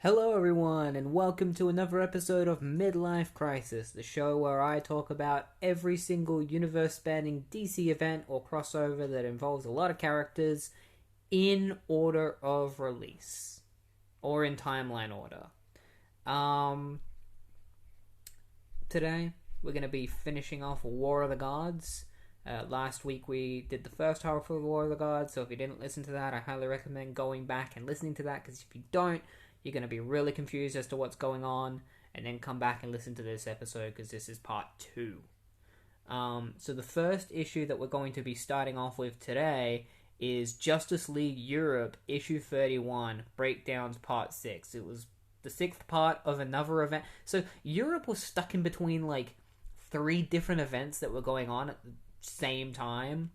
Hello, everyone, and welcome to another episode of Midlife Crisis, the show where I talk about every single universe spanning DC event or crossover that involves a lot of characters in order of release or in timeline order. Um, Today we're going to be finishing off War of the Gods. Last week we did the first half of War of the Gods, so if you didn't listen to that, I highly recommend going back and listening to that, because if you don't, you're going to be really confused as to what's going on, and then come back and listen to this episode, because this is part 2. So the first issue that we're going to be starting off with today is Justice League Europe, issue 31, Breakdowns part 6. It was the 6th part of another event. So Europe was stuck in between, like, 3 different events that were going on at the same time.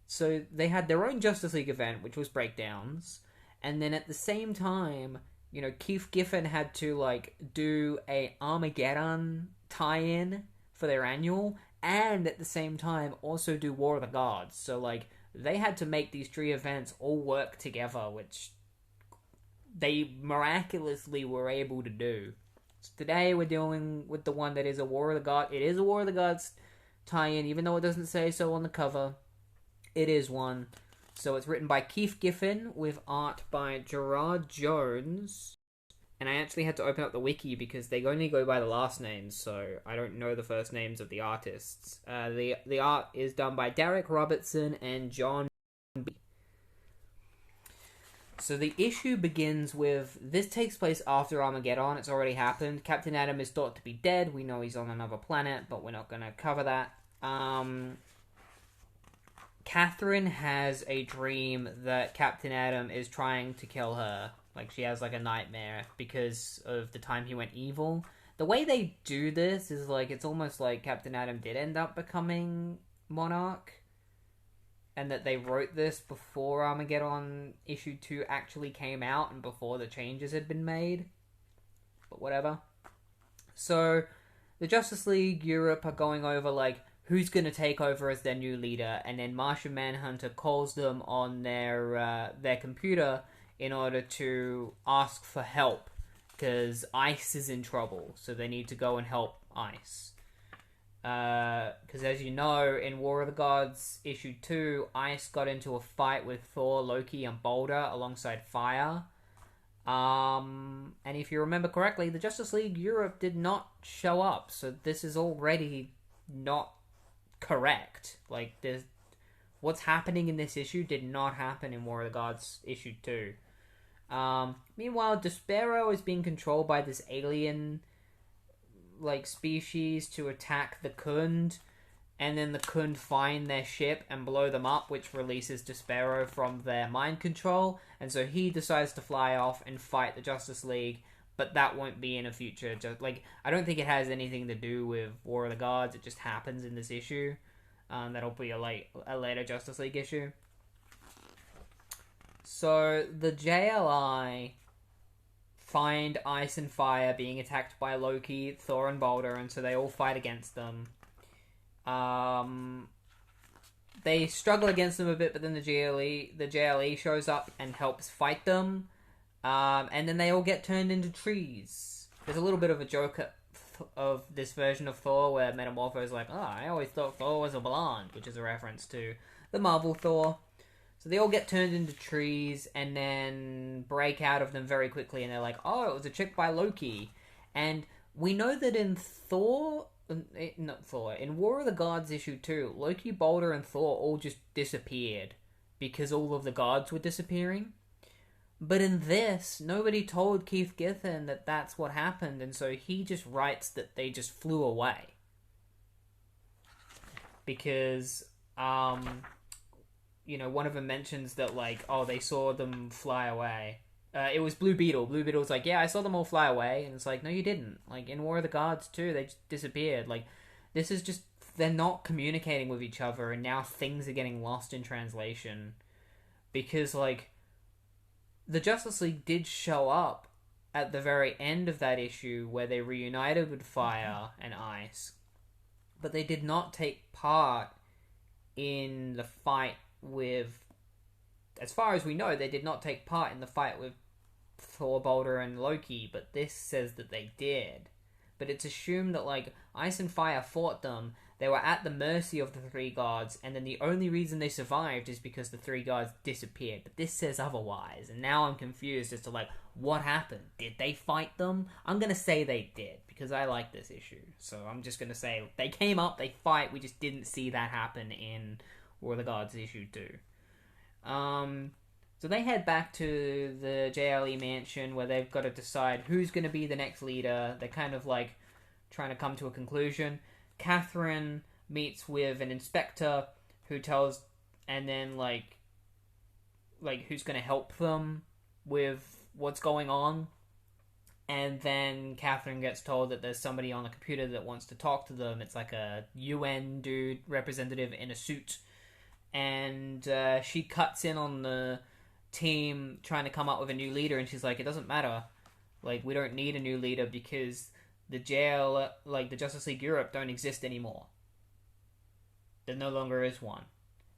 So they had their own Justice League event, which was Breakdowns, and then at the same time, you know, Keith Giffen had to, like, do a Armageddon tie-in for their annual, and at the same time also do War of the Gods. So, like, they had to make these 3 events all work together, which they miraculously were able to do. So today we're dealing with the one that is a War of the Gods. It is a War of the Gods tie-in, even though it doesn't say so on the cover. It is one. So it's written by Keith Giffen with art by Gerard Jones. And I actually had to open up the wiki because they only go by the last names, so I don't know the first names of the artists. The art is done by Derek Robertson and John B. So the issue begins with, this takes place after Armageddon. It's already happened. Captain Atom is thought to be dead. We know he's on another planet, but we're not going to cover that. Catherine has a dream that Captain Atom is trying to kill her. Like, she has, like, a nightmare because of the time he went evil. The way they do this is, like, it's almost like Captain Atom did end up becoming Monarch, and that they wrote this before Armageddon issue 2 actually came out and before the changes had been made. But whatever. So, the Justice League Europe are going over, like, who's going to take over as their new leader, and then Martian Manhunter calls them on their computer in order to ask for help, because Ice is in trouble, so they need to go and help Ice. Because as you know, in War of the Gods issue 2, Ice got into a fight with Thor, Loki, and Boulder alongside Fire. And if you remember correctly, the Justice League Europe did not show up, so this is already not correct. Like, what's happening in this issue did not happen in War of the Gods issue 2. Meanwhile, Despero is being controlled by this alien, like, species to attack the Khund, and then the Khund find their ship and blow them up, which releases Despero from their mind control, and so he decides to fly off and fight the Justice League, but that won't be in a future. Just, like, I don't think it has anything to do with War of the Gods. It just happens in this issue. That'll be a later Justice League issue. So the JLI find Ice and Fire being attacked by Loki, Thor, and Boulder, and so they all fight against them. They struggle against them a bit, but then the JLE shows up and helps fight them. And then they all get turned into trees. There's a little bit of a joke of this version of Thor where Metamorpho is like, I always thought Thor was a blonde, which is a reference to the Marvel Thor. So they all get turned into trees and then break out of them very quickly, and they're like, oh, it was a trick by Loki. And we know that in in War of the Gods issue 2, Loki, Boulder, and Thor all just disappeared because all of the gods were disappearing. But in this, nobody told Keith Giffen that that's what happened, and so he just writes that they just flew away. Because, you know, one of them mentions that, like, oh, they saw them fly away. It was Blue Beetle. Blue Beetle's like, yeah, I saw them all fly away, and it's like, no, you didn't. Like, in War of the Gods too, they just disappeared. Like, this is just, they're not communicating with each other, and now things are getting lost in translation. Because, like, the Justice League did show up at the very end of that issue where they reunited with Fire and Ice, but they did not take part in the fight with, as far as we know, they did not take part in the fight with Thor, Boulder, and Loki, but this says that they did. But it's assumed that, like, Ice and Fire fought them, they were at the mercy of the three gods, and then the only reason they survived is because the three gods disappeared. But this says otherwise, and now I'm confused as to, like, what happened? Did they fight them? I'm gonna say they did, because I like this issue. So I'm just gonna say, they came up, they fight, we just didn't see that happen in War of the Gods issue 2. So they head back to the JLE mansion where they've got to decide who's going to be the next leader. They're kind of like trying to come to a conclusion. Catherine meets with an inspector who tells, and then like who's going to help them with what's going on. And then Catherine gets told that there's somebody on the computer that wants to talk to them. It's like a UN dude, representative in a suit. And she cuts in on the team trying to come up with a new leader, and she's like, it doesn't matter, like, we don't need a new leader because the jail, like the Justice League Europe, don't exist anymore. There no longer is one.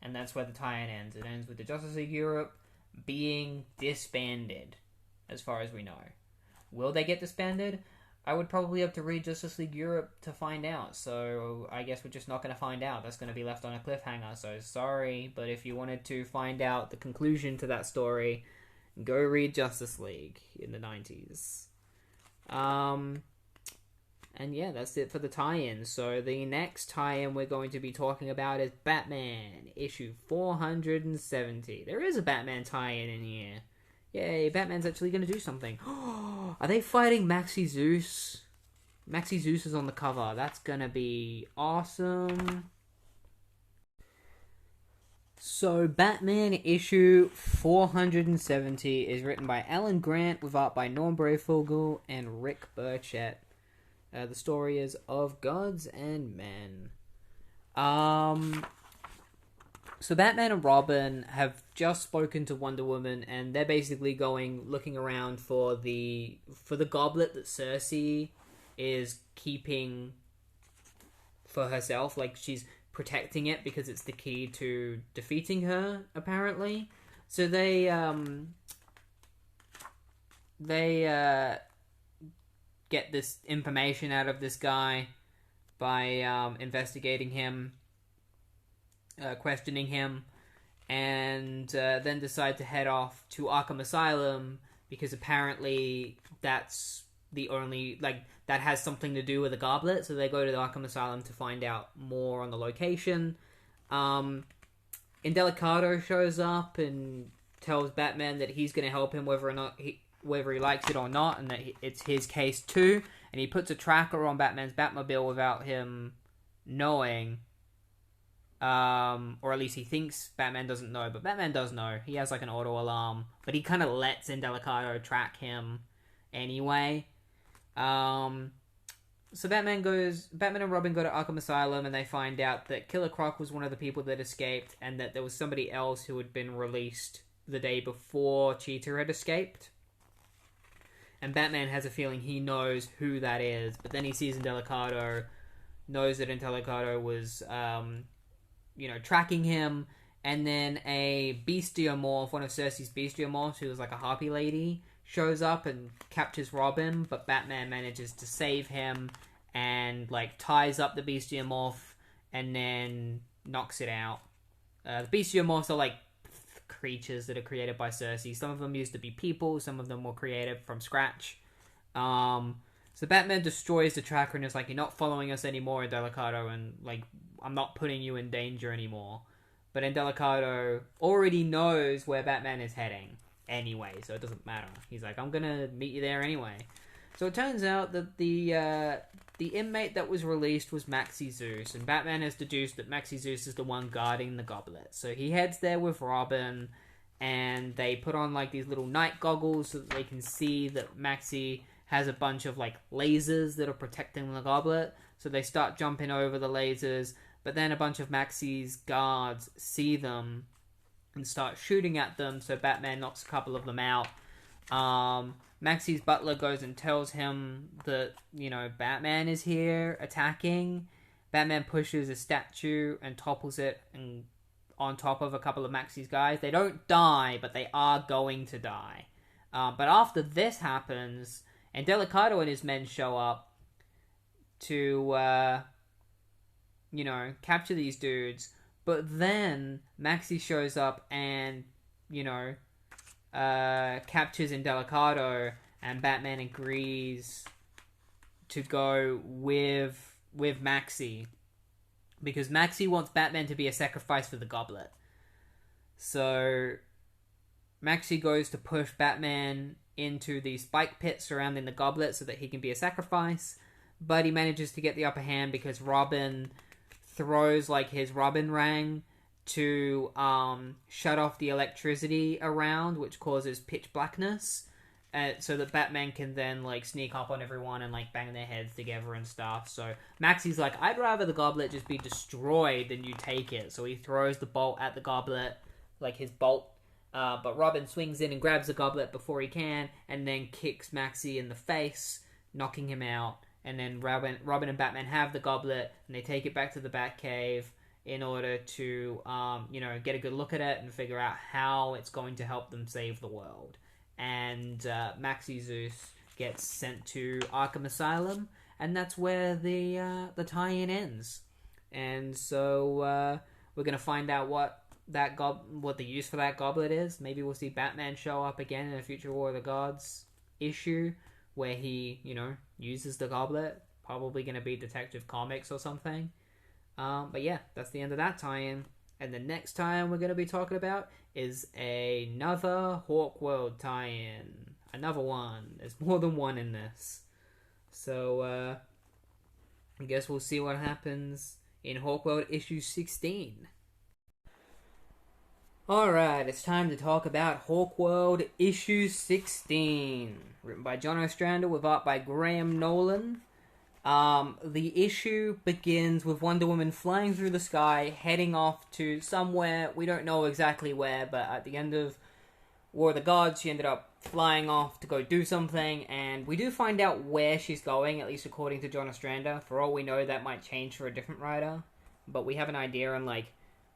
And that's where the tie-in ends. It ends with the Justice League Europe being disbanded, as far as we know. Will they get disbanded? I would probably have to read Justice League Europe to find out, so I guess we're just not going to find out. That's going to be left on a cliffhanger, so sorry, but if you wanted to find out the conclusion to that story, go read Justice League in the 90s. And yeah, that's it for the tie-in. So the next tie-in we're going to be talking about is Batman, issue 470. There is a Batman tie-in in here. Yay, Batman's actually going to do something. Are they fighting Maxi Zeus? Maxi Zeus is on the cover. That's going to be awesome. So, Batman issue 470 is written by Alan Grant with art by Norm Breyfogle and Rick Burchett. The story is Of Gods and Men. So Batman and Robin have just spoken to Wonder Woman, and they're basically looking around for the goblet that Circe is keeping for herself. Like, she's protecting it because it's the key to defeating her, apparently. So they get this information out of this guy by investigating him, questioning him, and then decide to head off to Arkham Asylum because apparently that's the only, like, that has something to do with the goblet. So they go to the Arkham Asylum to find out more on the location. Indelicato shows up and tells Batman that he's going to help him whether he likes it or not, and that it's his case too. And he puts a tracker on Batman's Batmobile without him knowing. Or at least he thinks Batman doesn't know, but Batman does know. He has like an auto alarm, but he kind of lets Indelicato track him anyway. So Batman and Robin go to Arkham Asylum, and they find out that Killer Croc was one of the people that escaped, and that there was somebody else who had been released the day before Cheetah had escaped. And Batman has a feeling he knows who that is, but then he sees Indelicato, knows that Indelicato was, tracking him, and then a bestiomorph, one of Circe's bestiomorphs, who was like a harpy lady, shows up and captures Robin, but Batman manages to save him and, like, ties up the bestiomorph and then knocks it out. The bestiomorphs are, like, creatures that are created by Circe. Some of them used to be people, some of them were created from scratch. So Batman destroys the tracker and is like, you're not following us anymore, Indelicato, and, like, I'm not putting you in danger anymore. But Indelicato already knows where Batman is heading anyway, so it doesn't matter. He's like, I'm gonna meet you there anyway. So it turns out that the inmate that was released was Maxi Zeus, and Batman has deduced that Maxi Zeus is the one guarding the goblet. So he heads there with Robin, and they put on, like, these little night goggles so that they can see that Maxi has a bunch of, like, lasers that are protecting the goblet. So they start jumping over the lasers, but then a bunch of Maxi's guards see them and start shooting at them, so Batman knocks a couple of them out. Maxi's butler goes and tells him that, Batman is here attacking. Batman pushes a statue and topples it and on top of a couple of Maxi's guys. They don't die, but they are going to die. But after this happens, and Delicato and his men show up to, capture these dudes. But then Maxi shows up and, captures Indelicato, and Batman agrees to go with Maxi. Because Maxi wants Batman to be a sacrifice for the goblet. So Maxi goes to push Batman into the spike pit surrounding the goblet so that he can be a sacrifice. But he manages to get the upper hand because Robin throws his Robin Ring to shut off the electricity around, which causes pitch blackness. So that Batman can then sneak up on everyone and bang their heads together and stuff. So Maxi's like, I'd rather the goblet just be destroyed than you take it. So he throws the bolt at the goblet, his bolt. But Robin swings in and grabs the goblet before he can, and then kicks Maxi in the face, knocking him out. And then Robin and Batman have the goblet, and they take it back to the Batcave in order to, get a good look at it and figure out how it's going to help them save the world. And Maxi Zeus gets sent to Arkham Asylum, and that's where the tie-in ends. And so we're gonna find out what the use for that goblet is. Maybe we'll see Batman show up again in a future War of the Gods issue where he, uses the goblet. Probably gonna be Detective Comics or something. But yeah, that's the end of that tie-in. And the next tie-in we're going to be talking about is another Hawkworld tie-in. Another one. There's more than one in this. So, I guess we'll see what happens in Hawkworld Issue 16. Alright, it's time to talk about Hawkworld Issue 16. Written by John Ostrander with art by Graham Nolan. The issue begins with Wonder Woman flying through the sky, heading off to somewhere, we don't know exactly where, but at the end of War of the Gods, she ended up flying off to go do something, and we do find out where she's going, at least according to John Ostrander. For all we know, that might change for a different writer, but we have an idea on,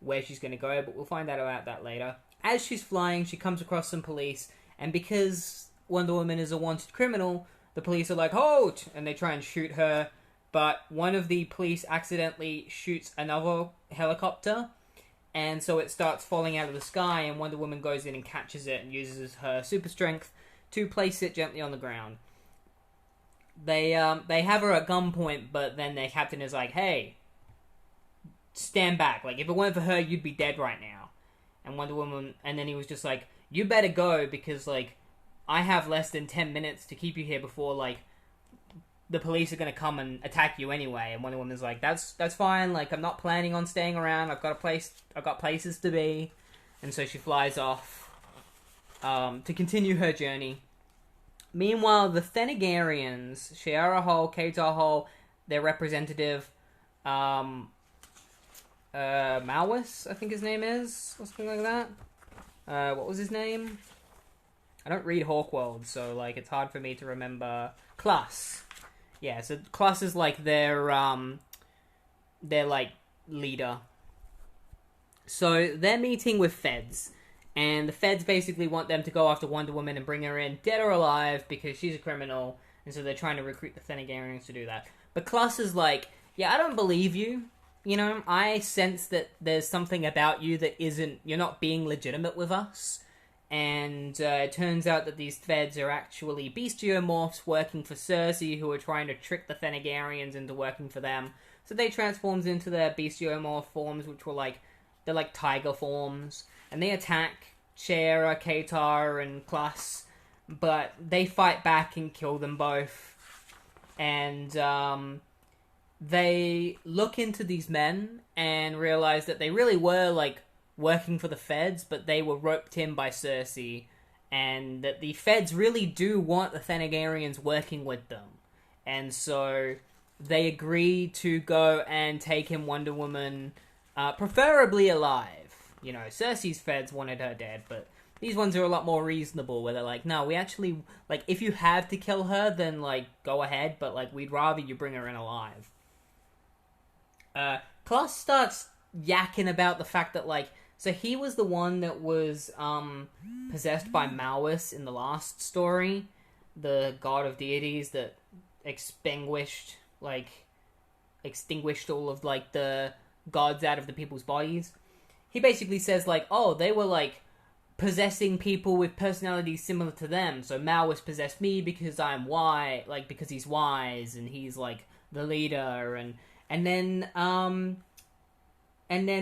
where she's going to go, but we'll find out about that later. As she's flying, she comes across some police, and because Wonder Woman is a wanted criminal, the police are like, "Halt!" and they try and shoot her, but one of the police accidentally shoots another helicopter, and so it starts falling out of the sky, and Wonder Woman goes in and catches it and uses her super strength to place it gently on the ground. They have her at gunpoint, but then their captain is like, "Hey, stand back. If it weren't for her, you'd be dead right now." And Wonder Woman, and then he was just like, "You better go, because, I have less than 10 minutes to keep you here before, the police are going to come and attack you anyway." And Wonder Woman's like, that's fine. I'm not planning on staying around. I've got places to be. And so she flies off to continue her journey. Meanwhile, the Thanagarians, Shiera Hall, Katar Hall, their representative, Mawis, I think his name is, or something like that. What was his name? I don't read Hawkworld, so, it's hard for me to remember. Klaus. Yeah, so Klaus is, their leader. So, they're meeting with feds. And the feds basically want them to go after Wonder Woman and bring her in, dead or alive, because she's a criminal. And so they're trying to recruit the Thanagarians to do that. But Klaus is like, "Yeah, I don't believe you. I sense that there's something about you that you're not being legitimate with us." And it turns out that these feds are actually bestiomorphs working for Circe, who are trying to trick the Thanagarians into working for them. So they transforms into their bestiomorph forms, which were they're tiger forms. And they attack Shiera, Katar, and Klaus. But they fight back and kill them both. And they look into these men and realize that they really were, working for the feds, but they were roped in by Circe, and that the feds really do want the Thanagarians working with them. And so they agree to go and take in Wonder Woman, preferably alive. Circe's feds wanted her dead, but these ones are a lot more reasonable, where they're like, "No, we actually, if you have to kill her, then, go ahead, but, we'd rather you bring her in alive." Klaus starts yakking about the fact that, So he was the one that was possessed by Maois in the last story, the god of deities that extinguished all of like the gods out of the people's bodies. He basically says like, oh, they were like possessing people with personalities similar to them. So Maois possessed me because I'm wise, like because he's wise and he's like the leader, and then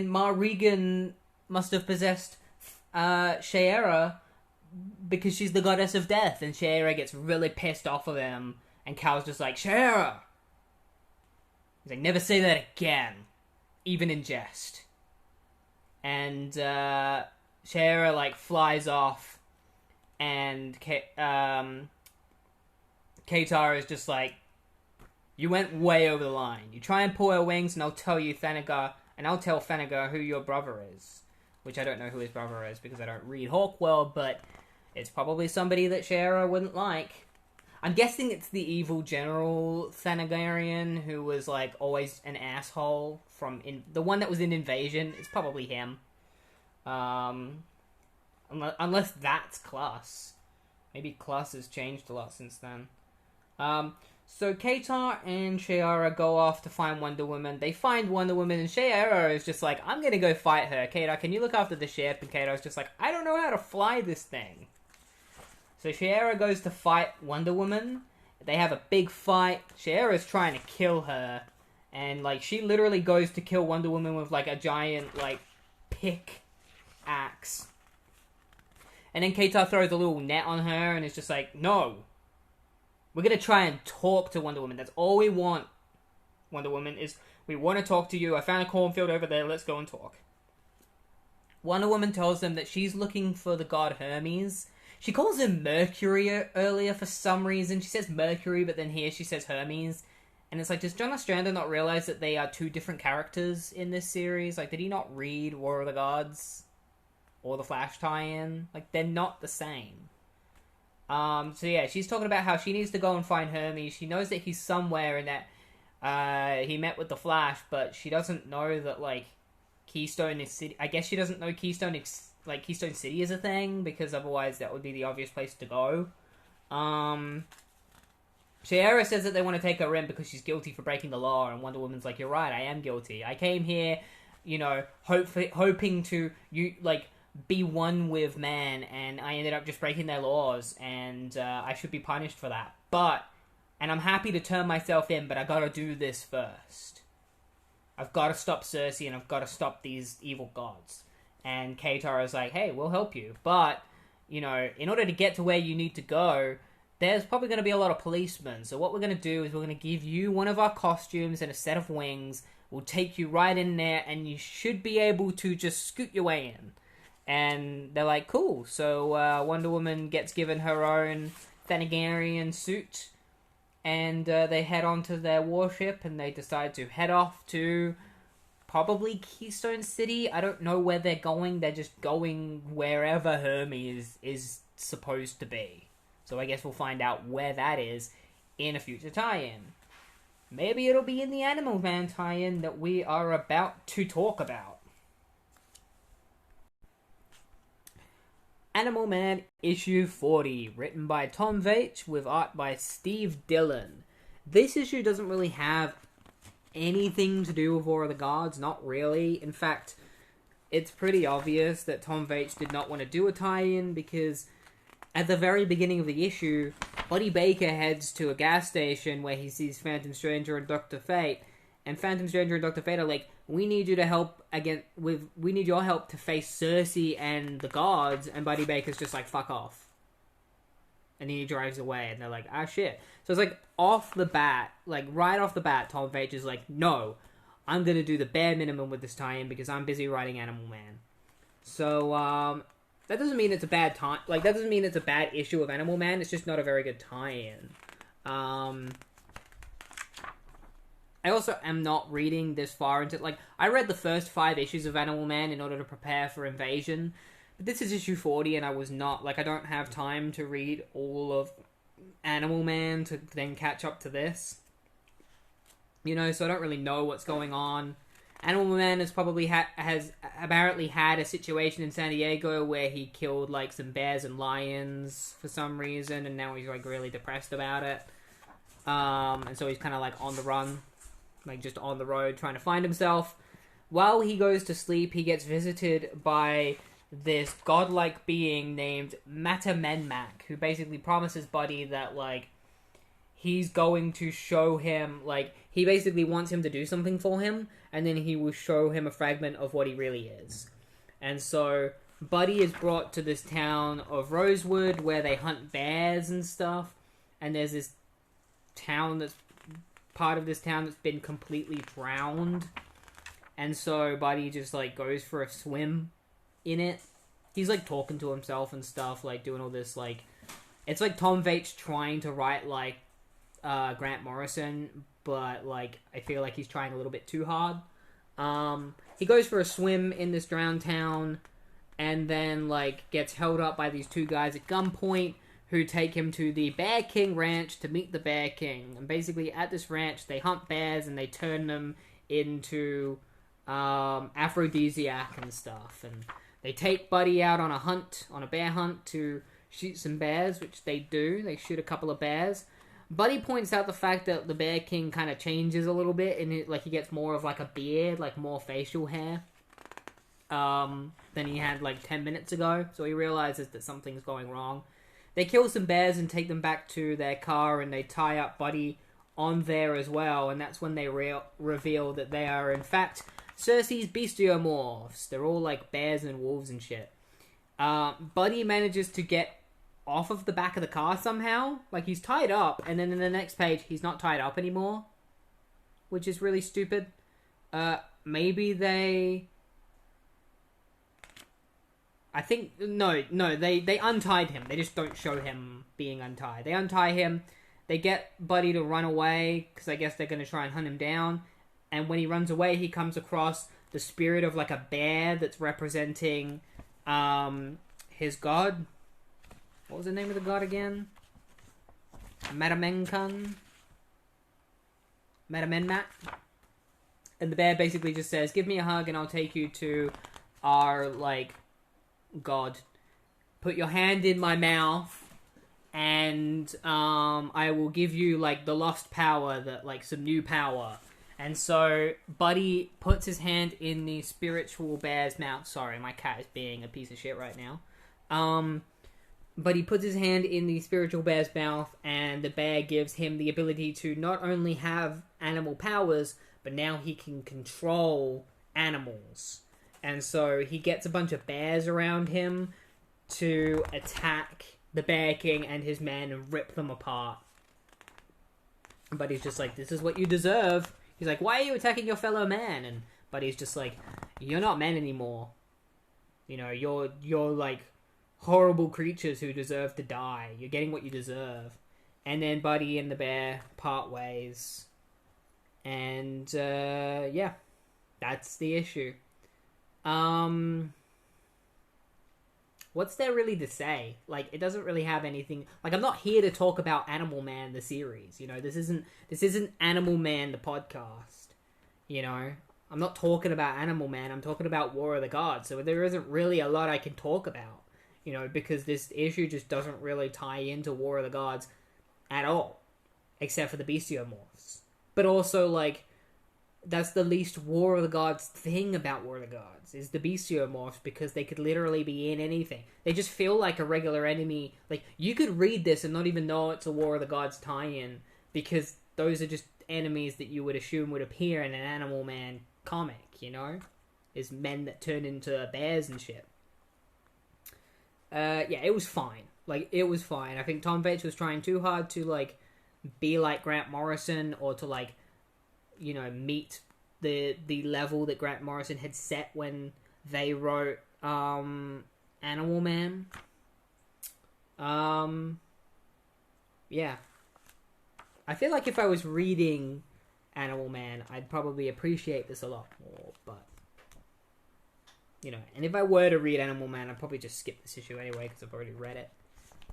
Ma Regan must have possessed Sheera because she's the goddess of death, and Sheera gets really pissed off of him, and Cal's just like, Sheera! He's like, never say that again, even in jest. And Sheera like flies off, and Katar is just like, you went way over the line. You try and pull her wings, and I'll tell Thanagar who your brother is. Which I don't know who his brother is, because I don't read Hawkworld, but it's probably somebody that Sheera wouldn't like. I'm guessing it's the evil general Thanagarian, who was like always an asshole from the one that was in Invasion. It's probably him. Unless that's Klaus. Maybe Klaus has changed a lot since then. So Katar and Sheera go off to find Wonder Woman. They find Wonder Woman, and Sheera is just like, I'm gonna go fight her. Katar, can you look after the ship? And Katar's just like, I don't know how to fly this thing. So Sheera goes to fight Wonder Woman. They have a big fight. Sheera's trying to kill her. And, like, she literally goes to kill Wonder Woman with, like, a giant, like, pick axe. And then Katar throws a little net on her and is just like, no. We're going to try and talk to Wonder Woman. That's all we want, Wonder Woman, is we want to talk to you. I found a cornfield over there. Let's go and talk. Wonder Woman tells them that she's looking for the god Hermes. She calls him Mercury earlier for some reason. She says Mercury, but then here she says Hermes. And it's like, does John Ostrander not realize that they are two different characters in this series? Like, did he not read War of the Gods? Or the Flash tie-in? Like, they're not the same. So yeah, she's talking about how she needs to go and find Hermes. She knows that he's somewhere and that he met with the Flash, but she doesn't know that, like, Keystone is City. I guess she doesn't know Keystone City is a thing, because otherwise that would be the obvious place to go. Sheera says that they want to take her in because she's guilty for breaking the law, and Wonder Woman's like, you're right, I am guilty. I came here, hoping to, be one with man, and I ended up just breaking their laws, and I should be punished for that. And I'm happy to turn myself in, but I gotta do this first. I've gotta stop Circe, and I've gotta stop these evil gods. And Katar is like, hey, we'll help you. But, in order to get to where you need to go, there's probably going to be a lot of policemen. So what we're going to do is we're going to give you one of our costumes and a set of wings. We'll take you right in there, and you should be able to just scoot your way in. And they're like, cool. So Wonder Woman gets given her own Thanagarian suit, and they head on to their warship, and they decide to head off to probably Keystone City. I don't know where they're going. They're just going wherever Hermes is supposed to be. So I guess we'll find out where that is in a future tie-in. Maybe it'll be in the Animal Man tie-in that we are about to talk about. Animal Man issue 40, written by Tom Veitch with art by Steve Dillon. This issue doesn't really have anything to do with War of the Gods, not really. In fact, it's pretty obvious that Tom Veitch did not want to do a tie-in, because at the very beginning of the issue, Buddy Baker heads to a gas station where he sees Phantom Stranger and Dr. Fate, and Phantom Stranger and Dr. Fate are like, we need your help to face Circe and the gods, and Buddy Baker's just like, fuck off. And then he drives away, and they're like, ah, shit. So it's like, right off the bat, Tom Veitch is like, no, I'm gonna do the bare minimum with this tie-in because I'm busy writing Animal Man. So, that doesn't mean it's a bad that doesn't mean it's a bad issue of Animal Man, it's just not a very good tie-in. I also am not reading this far into, I read the first 5 issues of Animal Man in order to prepare for Invasion, but this is issue 40, and I was not, I don't have time to read all of Animal Man to then catch up to this. So I don't really know what's going on. Animal Man has probably has apparently had a situation in San Diego where he killed like some bears and lions for some reason, and now he's like really depressed about it. And so he's kind of like on the run, like just on the road trying to find himself. While he goes to sleep, he gets visited by this godlike being named Matamenmak, who basically promises Buddy that like he's going to show him, like, he basically wants him to do something for him, and then he will show him a fragment of what he really is. And so, Buddy is brought to this town of Rosewood, where they hunt bears and stuff, and there's this town that's, part of this town that's been completely drowned, and so Buddy just, like, goes for a swim in it. He's, like, talking to himself and stuff, like, doing all this, like, it's like Tom Veitch trying to write, like, Grant Morrison, but like I feel like he's trying a little bit too hard. He goes for a swim in this drowned town, and then like gets held up by these two guys at gunpoint who take him to the Bear King Ranch to meet the Bear King. And basically at this ranch they hunt bears and they turn them into aphrodisiac and stuff. And they take Buddy out on a bear hunt to shoot some bears, which they do. They shoot a couple of bears. Buddy points out the fact that the Bear King kind of changes a little bit, and like he gets more of like a beard, like more facial hair, than he had like 10 minutes ago. So he realizes that something's going wrong. They kill some bears and take them back to their car, and they tie up Buddy on there as well. And that's when they reveal that they are in fact Circe's bestiomorphs. They're all like bears and wolves and shit. Buddy manages to get off of the back of the car somehow. Like, he's tied up, and then in the next page, he's not tied up anymore, which is really stupid. Maybe they... I think... No, they untied him. They just don't show him being untied. They untie him, they get Buddy to run away, because I guess they're going to try and hunt him down, and when he runs away, he comes across the spirit of, like, a bear that's representing, his god. What was the name of the god again? Matamenmak. And the bear basically just says, give me a hug and I'll take you to our, like, god. Put your hand in my mouth and I will give you, like, the lost power, that like, some new power. And so Buddy puts his hand in the spiritual bear's mouth. Sorry, my cat is being a piece of shit right now. But he puts his hand in the spiritual bear's mouth, and the bear gives him the ability to not only have animal powers, but now he can control animals. And so he gets a bunch of bears around him to attack the Bear King and his men and rip them apart. But he's just like, this is what you deserve. He's like, why are you attacking your fellow man? And Buddy's just like, you're not men anymore. You know, you're like horrible creatures who deserve to die. You're getting what you deserve. And then Buddy and the bear part ways. And, yeah. That's the issue. What's there really to say? Like, it doesn't really have anything... Like, I'm not here to talk about Animal Man, the series. You know, this isn't Animal Man, the podcast. You know? I'm not talking about Animal Man. I'm talking about War of the Gods. So there isn't really a lot I can talk about. You know, because this issue just doesn't really tie into War of the Gods at all. Except for the bestiomorphs. But also, like, that's the least War of the Gods thing about War of the Gods, is the bestiomorphs, because they could literally be in anything. They just feel like a regular enemy. Like, you could read this and not even know it's a War of the Gods tie-in, because those are just enemies that you would assume would appear in an Animal Man comic, you know? Is men that turn into bears and shit. Yeah, it was fine. Like, it was fine. I think Tom Veitch was trying too hard to, like, be like Grant Morrison, or to, like, you know, meet the level that Grant Morrison had set when they wrote Animal Man. Yeah. I feel like if I was reading Animal Man, I'd probably appreciate this a lot more, but... You know, and if I were to read Animal Man, I'd probably just skip this issue anyway, because I've already read it.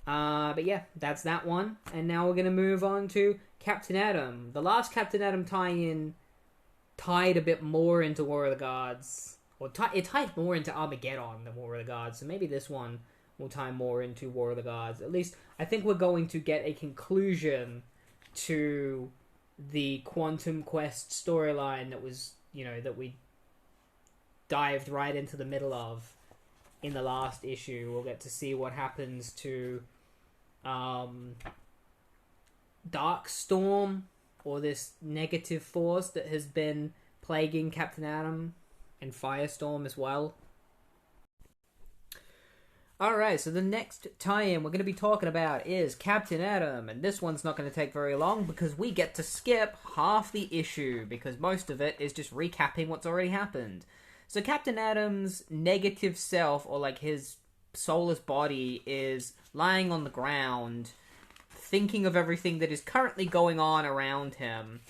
But yeah, that's that one. And now we're going to move on to Captain Atom. The last Captain Atom tie-in tied a bit more into War of the Gods, or it tied more into Armageddon than War of the Gods. So maybe this one will tie more into War of the Gods. At least I think we're going to get a conclusion to the Quantum Quest storyline that was, that we dived right into the middle of in the last issue. We'll get to see what happens to Darkstorm, or this negative force that has been plaguing Captain Atom, and Firestorm as well. Alright, so the next tie-in we're going to be talking about is Captain Atom, and this one's not going to take very long because we get to skip half the issue, because most of it is just recapping what's already happened. So Captain Atom's negative self, or like his soulless body, is lying on the ground, thinking of everything that is currently going on around him.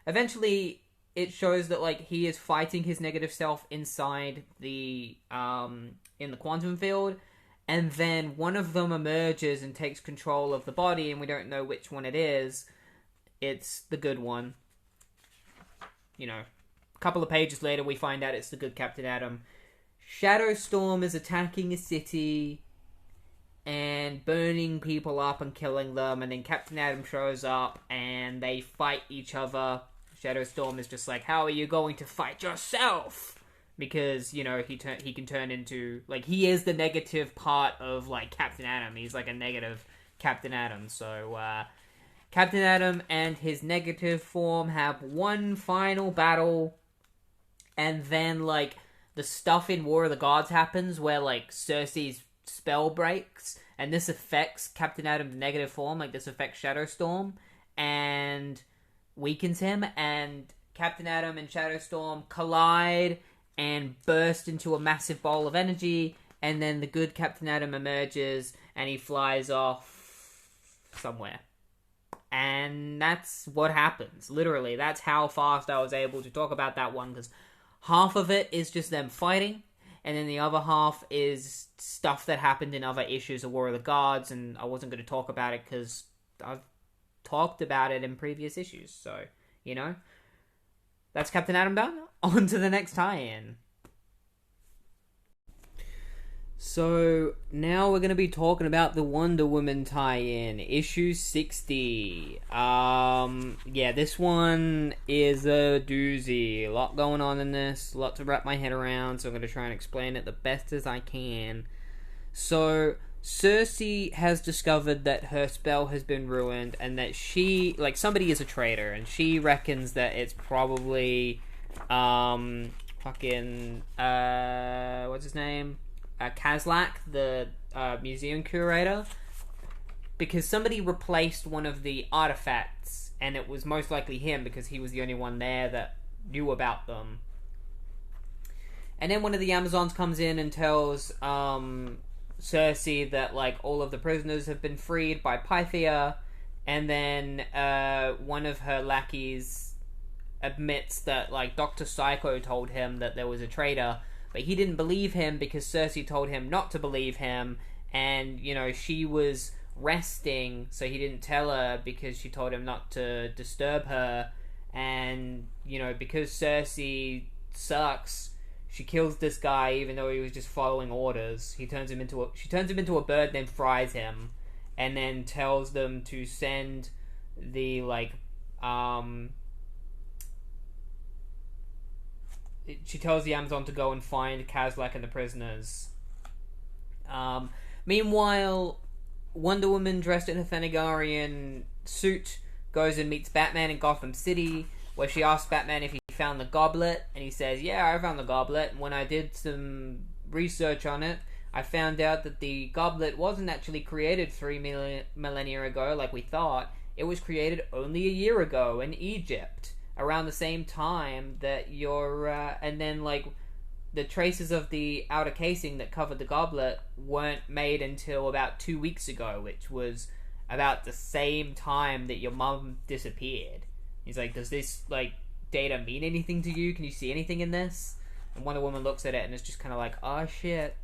Eventually, it shows that like he is fighting his negative self inside the in the quantum field, and then one of them emerges and takes control of the body, and we don't know which one it is. It's the good one. A couple of pages later, we find out it's the good Captain Atom. Shadowstorm is attacking a city and burning people up and killing them, and then Captain Atom shows up and they fight each other. Shadowstorm is just like, how are you going to fight yourself? Because, he can turn into, like, he is the negative part of, like, Captain Atom. He's, like, a negative Captain Atom. So, Captain Atom and his negative form have one final battle, and then, like, the stuff in War of the Gods happens where, like, Circe's spell breaks, and this affects Captain Atom's negative form. Like, this affects Shadowstorm, and weakens him, and Captain Atom and Shadowstorm collide and burst into a massive ball of energy, and then the good Captain Atom emerges, and he flies off somewhere. And that's what happens. Literally, that's how fast I was able to talk about that one, because half of it is just them fighting, and then the other half is stuff that happened in other issues of War of the Gods, and I wasn't going to talk about it because I've talked about it in previous issues, so, That's Captain Atom done. On to the next tie-in. So, now we're going to be talking about the Wonder Woman tie-in, issue 60. This one is a doozy. A lot going on in this, a lot to wrap my head around, so I'm going to try and explain it the best as I can. So, Circe has discovered that her spell has been ruined, and that somebody is a traitor, and she reckons that it's probably, what's his name? Kazlak, the museum curator, because somebody replaced one of the artifacts, and it was most likely him, because he was the only one there that knew about them. And then one of the Amazons comes in and tells, Circe that, like, all of the prisoners have been freed by Pythia, and then one of her lackeys admits that, like, Dr. Psycho told him that there was a traitor, but he didn't believe him because Circe told him not to believe him, and, she was resting, so he didn't tell her because she told him not to disturb her, and, because Circe sucks, she kills this guy even though he was just following orders. She turns him into a bird, then fries him, and then tells them to send the, she tells the Amazon to go and find Kazlak and the prisoners. Meanwhile, Wonder Woman, dressed in a Thanagarian suit, goes and meets Batman in Gotham City, where she asks Batman if he found the goblet, and he says, yeah, I found the goblet, and when I did some research on it, I found out that the goblet wasn't actually created 3 millennia ago like we thought. It was created only a year ago in Egypt, around the same time that and then, like, the traces of the outer casing that covered the goblet weren't made until about 2 weeks ago, which was about the same time that your mum disappeared. He's like, does this, like, data mean anything to you? Can you see anything in this? And Wonder Woman looks at it and is just kind of like, oh shit.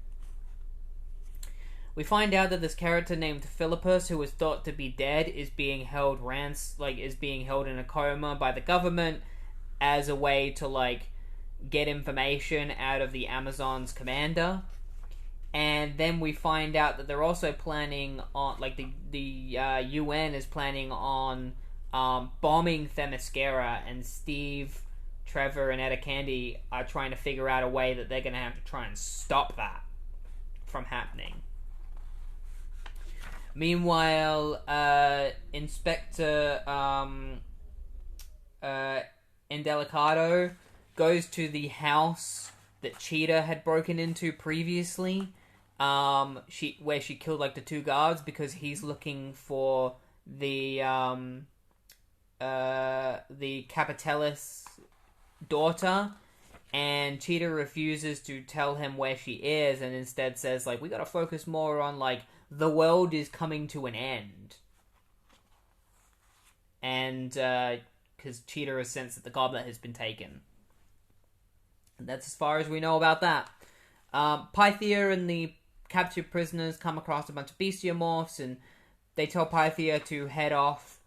We find out that this character named Philippus, who was thought to be dead, is being held in a coma by the government, as a way to, like, get information out of the Amazon's commander. And then we find out that they're also planning on, like, the UN is planning on bombing Themyscira, and Steve, Trevor, and Etta Candy are trying to figure out a way that they're going to have to try and stop that from happening. Meanwhile, Inspector Indelicato goes to the house that Cheetah had broken into previously, where she killed, like, the 2 guards, because he's looking for the Capitellis daughter, and Cheetah refuses to tell him where she is, and instead says, like, we gotta focus more on, like, the world is coming to an end. And, because Cheetah has sensed that the goblet has been taken. And that's as far as we know about that. Pythia and the captured prisoners come across a bunch of bestiomorphs, and they tell Pythia to head off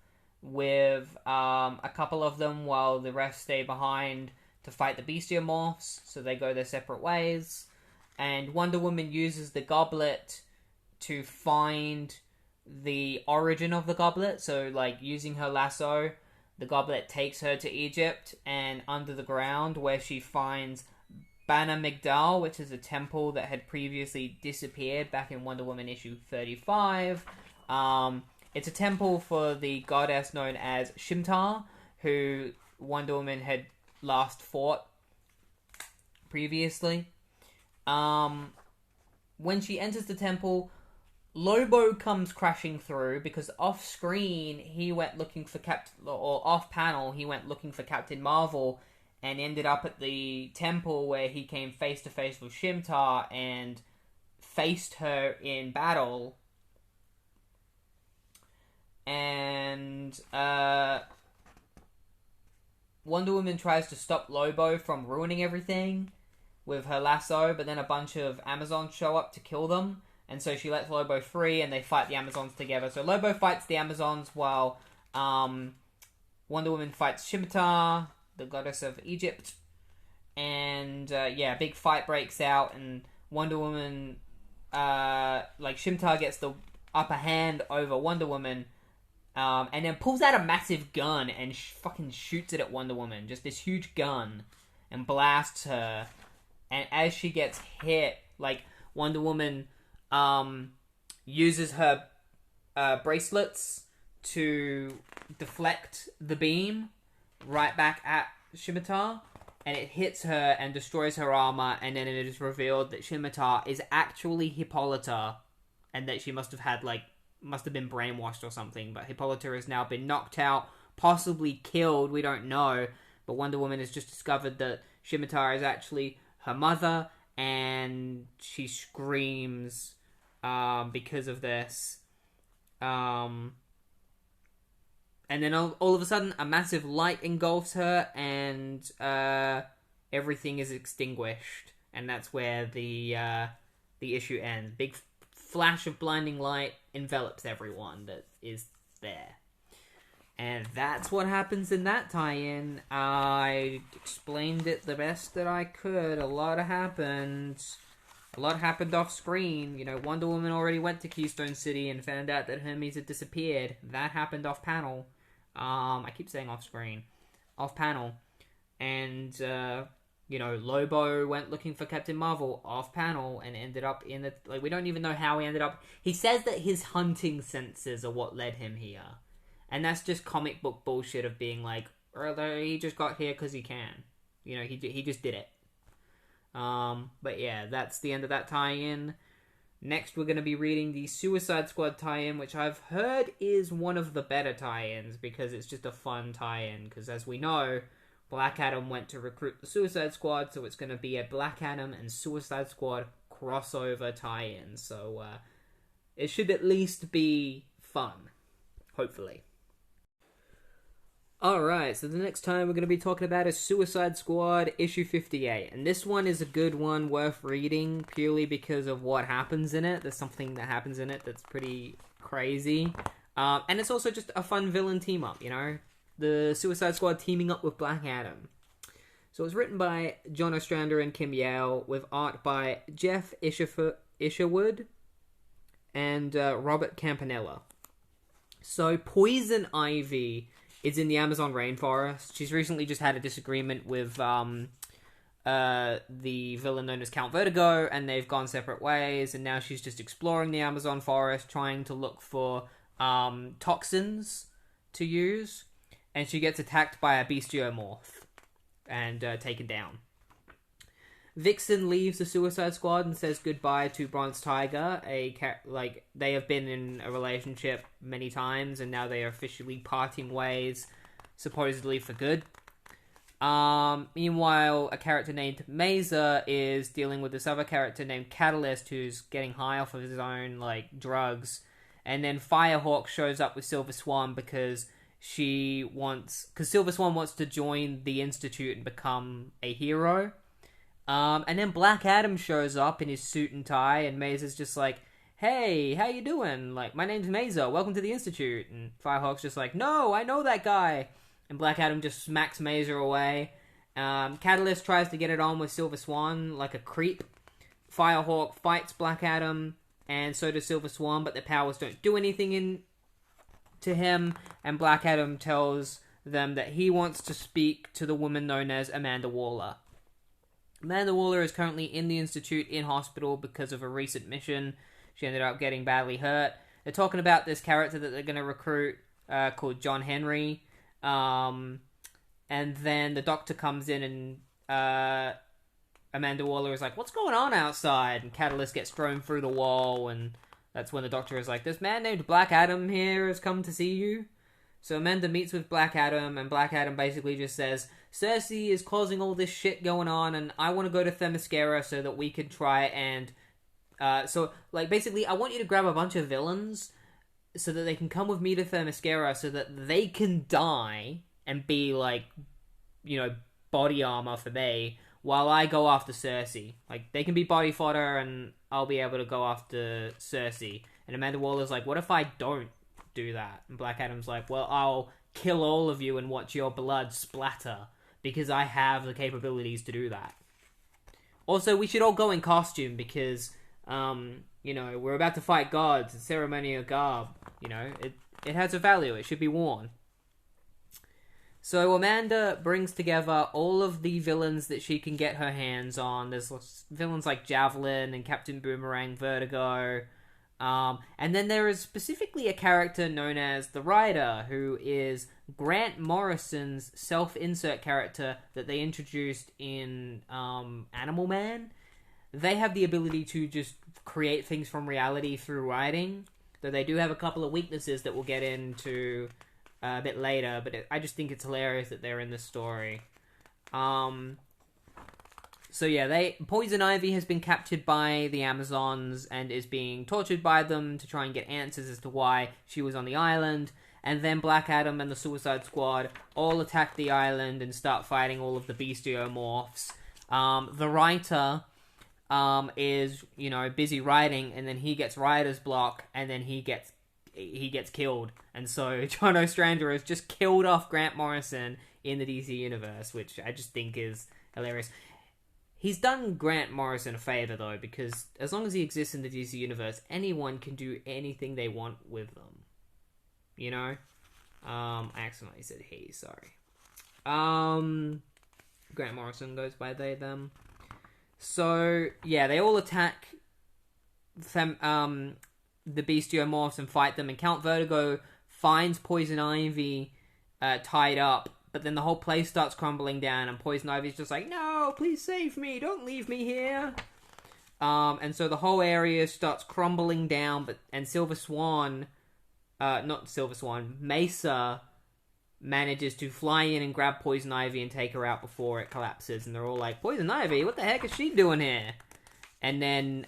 with a couple of them while the rest stay behind to fight the bestiomorphs, so they go their separate ways. And Wonder Woman uses the goblet to find the origin of the goblet, so, like, using her lasso, the goblet takes her to Egypt and under the ground, where she finds Bana Migdal, which is a temple that had previously disappeared back in Wonder Woman issue 35. It's a temple for the goddess known as Shimtar, who Wonder Woman had last fought previously. When she enters the temple, Lobo comes crashing through, because off-screen he went looking for off-panel he went looking for Captain Marvel, and ended up at the temple where he came face-to-face with Shimtar and faced her in battle. And Wonder Woman tries to stop Lobo from ruining everything with her lasso, but then a bunch of Amazons show up to kill them, and so she lets Lobo free, and they fight the Amazons together. So Lobo fights the Amazons while Wonder Woman fights Shimtar, the goddess of Egypt, and a big fight breaks out, and Wonder Woman, Shimtar gets the upper hand over Wonder Woman, and then pulls out a massive gun and fucking shoots it at Wonder Woman. Just this huge gun. And blasts her. And as she gets hit, like, Wonder Woman uses her bracelets to deflect the beam right back at Shimtar. And it hits her and destroys her armor. And then it is revealed that Shimtar is actually Hippolyta. And that she must have been brainwashed or something, but Hippolyta has now been knocked out, possibly killed, we don't know, but Wonder Woman has just discovered that Shimtar is actually her mother, and she screams because of this. And then all of a sudden, a massive light engulfs her, and everything is extinguished, and that's where the issue ends. Big flash of blinding light envelops everyone that is there. And that's what happens in that tie-in. I explained it the best that I could. A lot happened off screen. You know, Wonder Woman already went to Keystone City and found out that Hermes had disappeared. That happened off panel. I keep saying off screen. Off panel. And, Lobo went looking for Captain Marvel off panel and ended up in the... Like, we don't even know how he ended up... He says that his hunting senses are what led him here. And that's just comic book bullshit of being like, he just got here because he can. You know, he just did it. But yeah, that's the end of that tie-in. Next, we're going to be reading the Suicide Squad tie-in, which I've heard is one of the better tie-ins because it's just a fun tie-in. Because as we know, Black Adam went to recruit the Suicide Squad, so it's going to be a Black Adam and Suicide Squad crossover tie-in. So it should at least be fun, hopefully. Alright, so the next time we're going to be talking about is Suicide Squad issue 58. And this one is a good one, worth reading, purely because of what happens in it. There's something that happens in it that's pretty crazy. And it's also just a fun villain team-up, you know? The Suicide Squad teaming up with Black Adam. So it was written by John Ostrander and Kim Yale, with art by Jeff Isherwood and Robert Campanella. So Poison Ivy is in the Amazon rainforest. She's recently just had a disagreement with the villain known as Count Vertigo, and they've gone separate ways, and now she's just exploring the Amazon forest, trying to look for toxins to use, and she gets attacked by a bestiomorph and taken down. Vixen leaves the Suicide Squad and says goodbye to Bronze Tiger. They have been in a relationship many times, and now they are officially parting ways, supposedly for good. Meanwhile, a character named Mesa is dealing with this other character named Catalyst, who's getting high off of his own drugs. And then Firehawk shows up with Silver Swan because Silver Swan wants to join the Institute and become a hero. And then Black Adam shows up in his suit and tie, and Mesa's just like, "Hey, how you doing? My name's Mesa. Welcome to the Institute." And Firehawk's just like, "No, I know that guy." And Black Adam just smacks Mesa away. Catalyst tries to get it on with Silver Swan like a creep. Firehawk fights Black Adam, and so does Silver Swan, but their powers don't do anything to him. And Black Adam tells them that he wants to speak to the woman known as Amanda Waller. Amanda Waller is currently in the Institute in hospital because of a recent mission. She ended up getting badly hurt. They're talking about this character that they're going to recruit called John Henry. And then the doctor comes in, and Amanda Waller is like, "What's going on outside?" And Catalyst gets thrown through the wall, and that's when the doctor is like, "This man named Black Adam here has come to see you." So Amanda meets with Black Adam, and Black Adam basically just says, "Circe is causing all this shit going on, and I want to go to Themyscira so that we can try and..." Basically, I want you to grab a bunch of villains so that they can come with me to Themyscira so that they can die and be, body armor for me while I go after Circe. They can be body fodder, and I'll be able to go after Circe. And Amanda Waller's like, "What if I don't do that?" And Black Adam's like, "Well, I'll kill all of you and watch your blood splatter, because I have the capabilities to do that. Also, we should all go in costume because, we're about to fight gods. It's ceremonial garb. It has a value. It should be worn." So Amanda brings together all of the villains that she can get her hands on. There's villains like Javelin and Captain Boomerang, Vertigo. And then there is specifically a character known as the Rider, who is Grant Morrison's self-insert character that they introduced in Animal Man. They have the ability to just create things from reality through writing, though they do have a couple of weaknesses that we'll get into a bit later, but I just think it's hilarious that they're in this story. Poison Ivy has been captured by the Amazons and is being tortured by them to try and get answers as to why she was on the island. And then Black Adam and the Suicide Squad all attack the island and start fighting all of the bestiomorphs. The writer is, busy writing, and then he gets writer's block, and then he gets killed. And so John Ostrander has just killed off Grant Morrison in the DC universe, which I just think is hilarious. He's done Grant Morrison a favor, though, because as long as he exists in the DC universe, anyone can do anything they want with them. I accidentally said he, sorry. Grant Morrison goes by they, them. So, yeah, they all attack the bestiomorphs and fight them, and Count Vertigo finds Poison Ivy tied up, but then the whole place starts crumbling down, and Poison Ivy's just like, "No, please save me, don't leave me here." And so the whole area starts crumbling down, and Mesa manages to fly in and grab Poison Ivy and take her out before it collapses, and they're all like, "Poison Ivy, what the heck is she doing here?" And then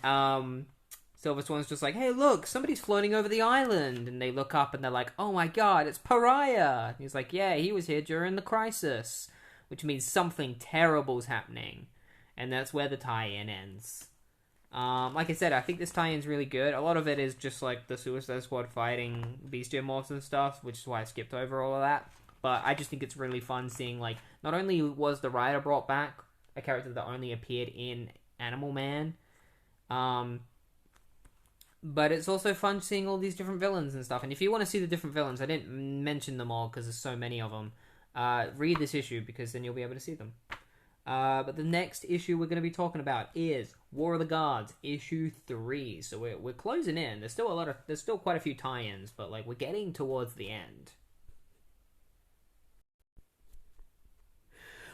Silver Swan's just like, "Hey, look, somebody's floating over the island." And they look up and they're like, "Oh my god, it's Pariah." And he's like, "Yeah, he was here during the crisis," which means something terrible's happening. And that's where the tie-in ends. Like I said, I think this tie-in's really good. A lot of it is just the Suicide Squad fighting bestiomorphs and stuff, which is why I skipped over all of that. but I just think it's really fun seeing, like, not only was the writer brought back a character that only appeared in Animal Man, but it's also fun seeing all these different villains and stuff. And if you want to see the different villains, I didn't mention them all because there's so many of them. Read this issue because then you'll be able to see them. But the next issue we're going to be talking about is War of the Gods, issue 3. So we're closing in. There's still quite a few tie-ins, but like we're getting towards the end.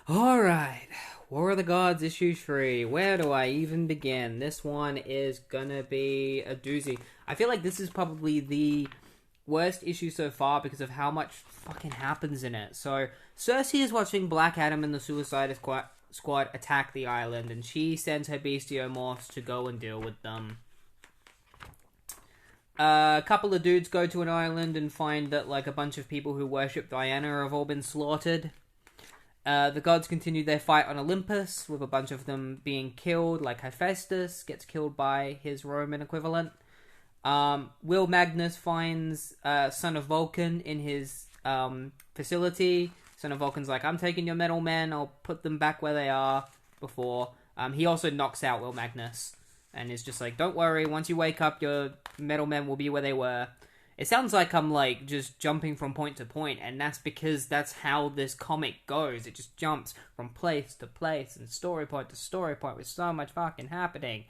All right, War of the Gods, issue 3. Where do I even begin? This one is gonna be a doozy. I feel like this is probably the worst issue so far because of how much fucking happens in it. So Circe is watching Black Adam and the Suicide Squad attack the island, and she sends her bestiomorphs to go and deal with them. A couple of dudes go to an island and find that like a bunch of people who worship Diana have all been slaughtered. The gods continue their fight on Olympus, with a bunch of them being killed, like Hephaestus gets killed by his Roman equivalent. Will Magnus finds Son of Vulcan in his facility. Son of Vulcan's like, I'm taking your metal men, I'll put them back where they are before. He also knocks out Will Magnus, and is just like, don't worry, once you wake up, your metal men will be where they were. It sounds like I'm, like, just jumping from point to point, and that's because that's how this comic goes. It just jumps from place to place and story point to story point with so much fucking happening.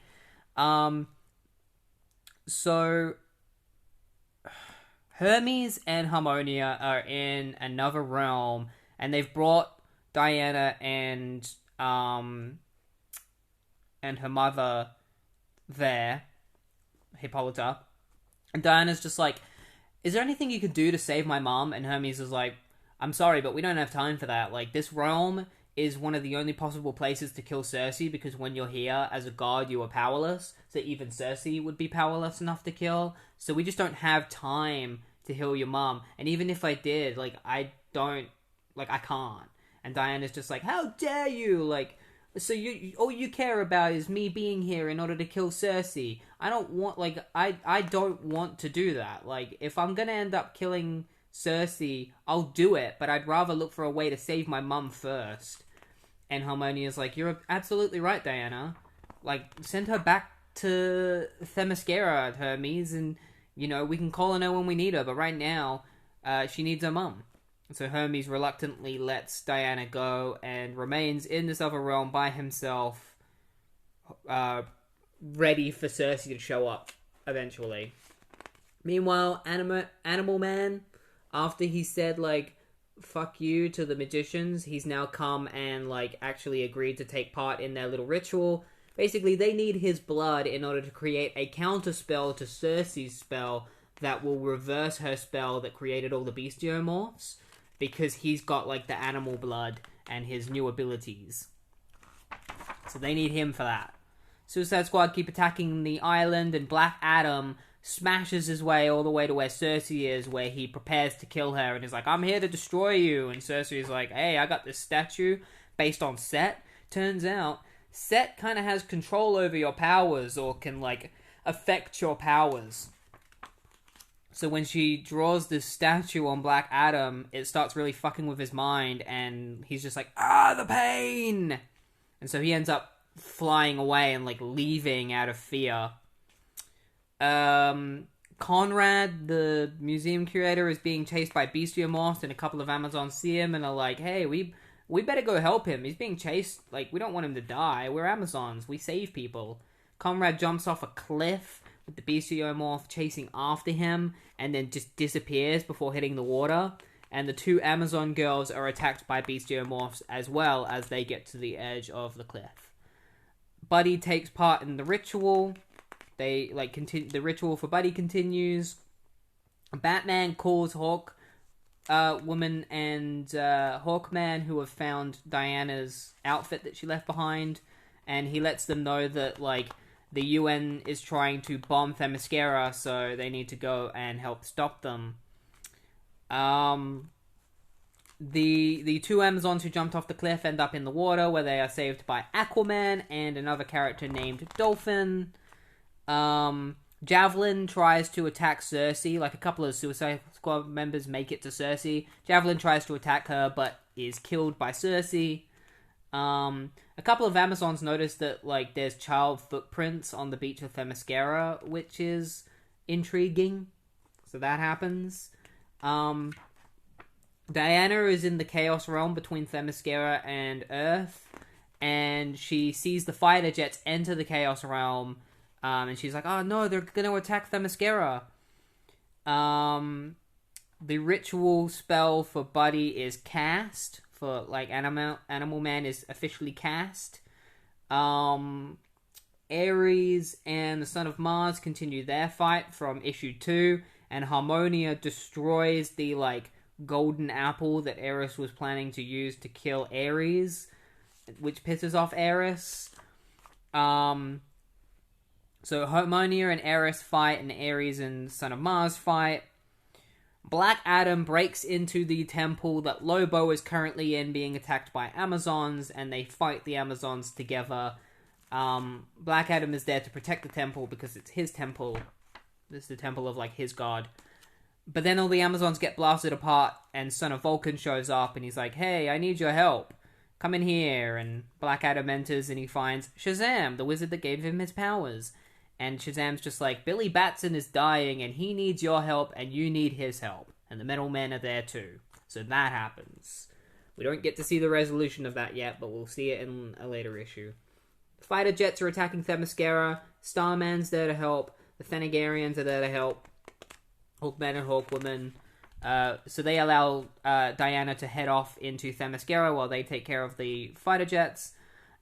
So, Hermes and Harmonia are in another realm, and they've brought Diana and her mother there, Hippolyta. And Diana's just like, is there anything you could do to save my mom? And Hermes is like, I'm sorry, but we don't have time for that. Like, this realm is one of the only possible places to kill Circe, because when you're here as a god, you are powerless. So even Circe would be powerless enough to kill. So we just don't have time to heal your mom. And even if I did, like, I can't. And Diana's just like, how dare you? Like, so all you care about is me being here in order to kill Circe. I don't want, like, I don't want to do that. Like, if I'm gonna end up killing Circe, I'll do it, but I'd rather look for a way to save my mum first. And Harmonia's like, you're absolutely right, Diana. Like, send her back to Themyscira, Hermes, and, you know, we can call on her when we need her, but right now, she needs her mum. So Hermes reluctantly lets Diana go and remains in this other realm by himself, ready for Circe to show up eventually. Meanwhile, Animal Man, after he said, like, fuck you to the magicians, he's now come and, like, actually agreed to take part in their little ritual. Basically, they need his blood in order to create a counterspell to Circe's spell that will reverse her spell that created all the bestiomorphs, because he's got, like, the animal blood and his new abilities. So they need him for that. Suicide Squad keep attacking the island, and Black Adam smashes his way all the way to where Circe is, where he prepares to kill her, and is like, I'm here to destroy you. And Circe is like, hey, I got this statue based on Set. Turns out, Set kind of has control over your powers, or can, like, affect your powers. So when she draws this statue on Black Adam, it starts really fucking with his mind, and he's just like, the pain! And so he ends up flying away and, like, leaving out of fear. Conrad, the museum curator, is being chased by bestiomorphs, and a couple of Amazons see him and are like, hey, we better go help him. He's being chased. Like, we don't want him to die. We're Amazons. We save people. Conrad jumps off a cliff with the bestiomorph chasing after him, and then just disappears before hitting the water. And the two Amazon girls are attacked by bestiomorphs as well as they get to the edge of the cliff. Buddy takes part in the ritual. They, like, the ritual for Buddy continues. Batman calls Woman and Hawkman, who have found Diana's outfit that she left behind, and he lets them know that, like, the UN is trying to bomb Themyscira, so they need to go and help stop them. The two Amazons who jumped off the cliff end up in the water, where they are saved by Aquaman and another character named Dolphin. Javelin tries to attack Circe. Like, a couple of Suicide Squad members make it to Circe. Javelin tries to attack her, but is killed by Circe. A couple of Amazons notice that, like, there's child footprints on the beach of Themyscira, which is intriguing. So that happens. Diana is in the Chaos Realm between Themyscira and Earth, and she sees the fighter jets enter the Chaos Realm, and she's like, oh no, they're gonna attack Themyscira. The ritual spell for Buddy is cast, for, like, Animal Man is officially cast. Ares and the Son of Mars continue their fight from issue 2, and Harmonia destroys the, like, golden apple that Eris was planning to use to kill Ares, which pisses off Eris. So Harmonia and Eris fight, and Ares and Son of Mars fight. Black Adam breaks into the temple that Lobo is currently in, being attacked by Amazons, and they fight the Amazons together. Black Adam is there to protect the temple because it's his temple. This is the temple of, like, his god. But then all the Amazons get blasted apart, and Son of Vulcan shows up, and he's like, hey, I need your help. Come in here. And Black Adam enters, and he finds Shazam, the wizard that gave him his powers. And Shazam's just like, Billy Batson is dying, and he needs your help, and you need his help. And the Metal Men are there too. So that happens. We don't get to see the resolution of that yet, but we'll see it in a later issue. The fighter jets are attacking Themyscira. Starman's there to help. The Thanagarians are there to help. Hawkman and Hawkwoman. So they allow Diana to head off into Themyscira while they take care of the fighter jets.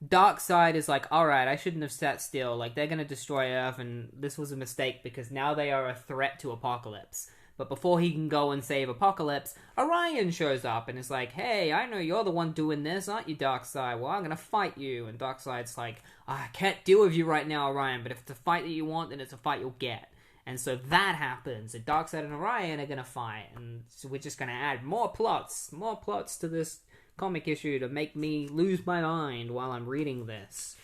Darkseid is like, alright, I shouldn't have sat still. Like, they're going to destroy Earth, and this was a mistake because now they are a threat to Apocalypse. But before he can go and save Apocalypse, Orion shows up and is like, hey, I know you're the one doing this, aren't you, Darkseid? Well, I'm going to fight you. And Darkseid's like, I can't deal with you right now, Orion, but if it's a fight that you want, then it's a fight you'll get. And so that happens, and Darkseid and Orion are going to fight, and so we're just going to add more plots to this comic issue to make me lose my mind while I'm reading this.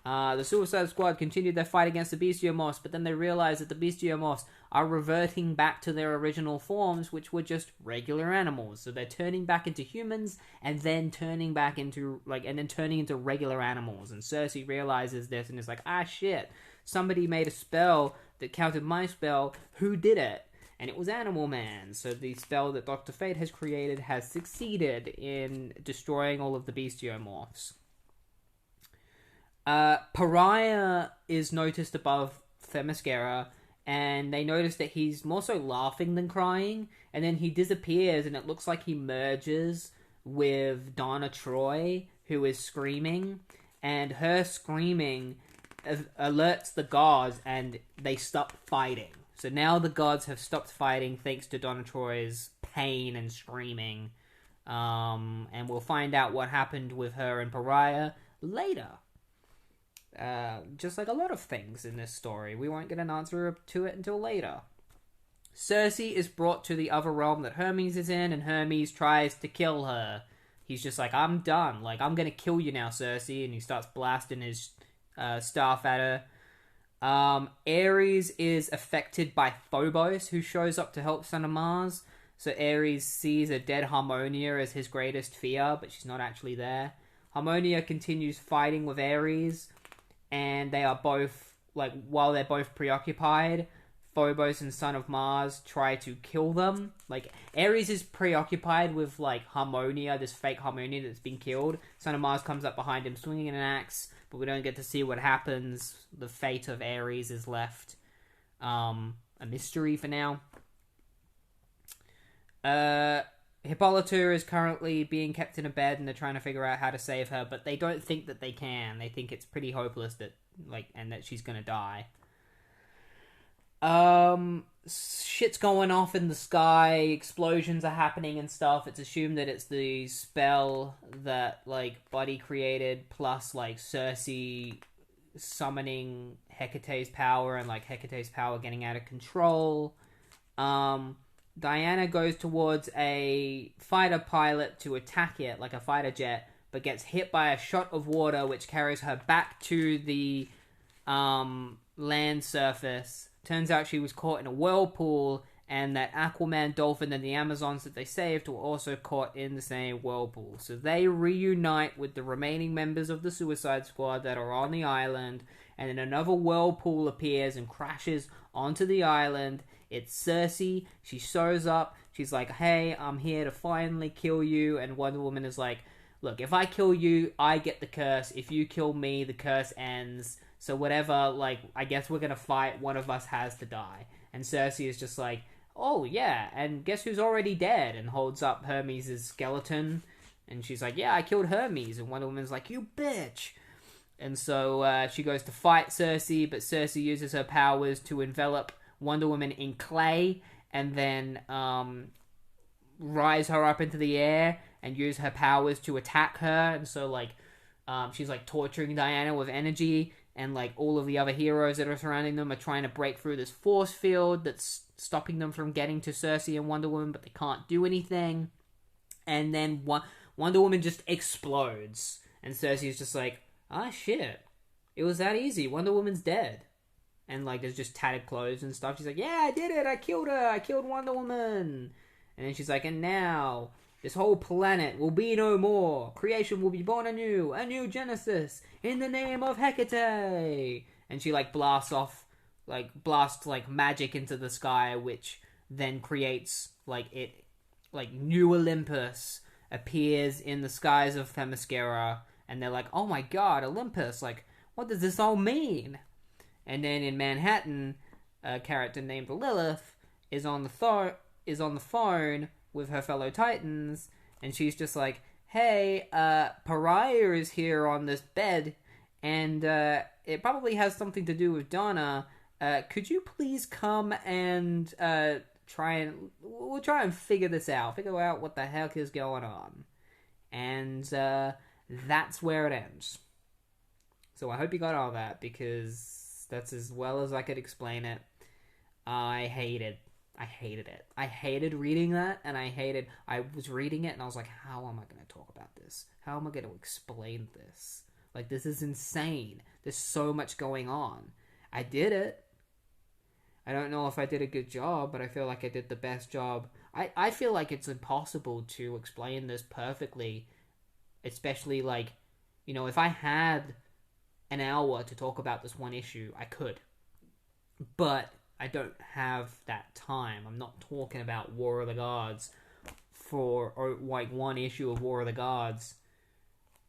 The Suicide Squad continued their fight against the Bestiomorphs, but then they realized that the Bestiomorphs are reverting back to their original forms, which were just regular animals. So they're turning back into humans, and then turning back into, turning into regular animals. And Circe realizes this and is like, ah, shit, somebody made a spell that countered my spell. Who did it? And it was Animal Man. So the spell that Dr. Fate has created has succeeded in destroying all of the Bestiomorphs. Pariah is noticed above Themyscira, and they notice that he's more so laughing than crying, and then he disappears, and it looks like he merges with Donna Troy, who is screaming, and her screaming alerts the gods, and they stop fighting. So now the gods have stopped fighting thanks to Donna Troy's pain and screaming. And we'll find out what happened with her and Pariah later. Just like a lot of things in this story. We won't get an answer to it until later. Circe is brought to the other realm that Hermes is in, and Hermes tries to kill her. He's just like, I'm done. Like, I'm gonna kill you now, Circe. And he starts blasting his staff at her. Ares is affected by Phobos, who shows up to help Son of Mars. So Ares sees a dead Harmonia as his greatest fear, but she's not actually there. Harmonia continues fighting with Ares, and they are both, while they're both preoccupied, Phobos and Son of Mars try to kill them. Ares is preoccupied with, Harmonia, this fake Harmonia that's been killed. Son of Mars comes up behind him swinging an axe, but we don't get to see what happens. The fate of Ares is left a mystery for now. Hippolyta is currently being kept in a bed, and they're trying to figure out how to save her, but they don't think that they can. They think it's pretty hopeless and that she's gonna die. Shit's going off in the sky, explosions are happening and stuff. It's assumed that it's the spell that, Buddy created, plus, Circe summoning Hecate's power, and, Hecate's power getting out of control. Diana goes towards a fighter pilot to attack it, like a fighter jet, but gets hit by a shot of water, which carries her back to the land surface. Turns out she was caught in a whirlpool, and that Aquaman, Dolphin, and the Amazons that they saved were also caught in the same whirlpool. So they reunite with the remaining members of the Suicide Squad that are on the island, and then another whirlpool appears and crashes onto the island. It's Circe. She shows up. She's like, hey, I'm here to finally kill you. And Wonder Woman is like, look, if I kill you, I get the curse. If you kill me, the curse ends. So whatever, like, I guess we're gonna fight. One of us has to die. And Circe is just like, oh, yeah, and guess who's already dead? And holds up Hermes' skeleton. And she's like, yeah, I killed Hermes. And Wonder Woman's like, you bitch. And so she goes to fight Circe, but Circe uses her powers to envelop Wonder Woman in clay and then rise her up into the air and use her powers to attack her. And so, like, she's, like, torturing Diana with energy, and, like, all of the other heroes that are surrounding them are trying to break through this force field that's stopping them from getting to Circe and Wonder Woman, but they can't do anything. And then Wonder Woman just explodes. And Circe is just like, ah, shit. It was that easy. Wonder Woman's dead. And, like, there's just tattered clothes and stuff. She's like, yeah, I did it. I killed her. I killed Wonder Woman. And then she's like, and now this whole planet will be no more. Creation will be born anew. A new Genesis. In the name of Hekate. And she, like, blasts, like, magic into the sky, which then creates, like, New Olympus appears in the skies of Themyscira. And they're like, oh my god, Olympus. Like, what does this all mean? And then in Manhattan, a character named Lilith is on the phone with her fellow Titans, and she's just like, hey, Pariah is here on this bed, and it probably has something to do with Donna. Could you please come and we'll try and figure this out, figure out what the heck is going on. And that's where it ends. So I hope you got all that, because that's as well as I could explain it. I hated it. I hated reading that, and I was reading it, and I was like, how am I going to talk about this? How am I going to explain this? Like, this is insane. There's so much going on. I did it. I don't know if I did a good job, but I feel like I did the best job. I feel like it's impossible to explain this perfectly, especially, like, you know, if I had an hour to talk about this one issue, I could. But I don't have that time. I'm not talking about War of the Gods or like one issue of War of the Gods,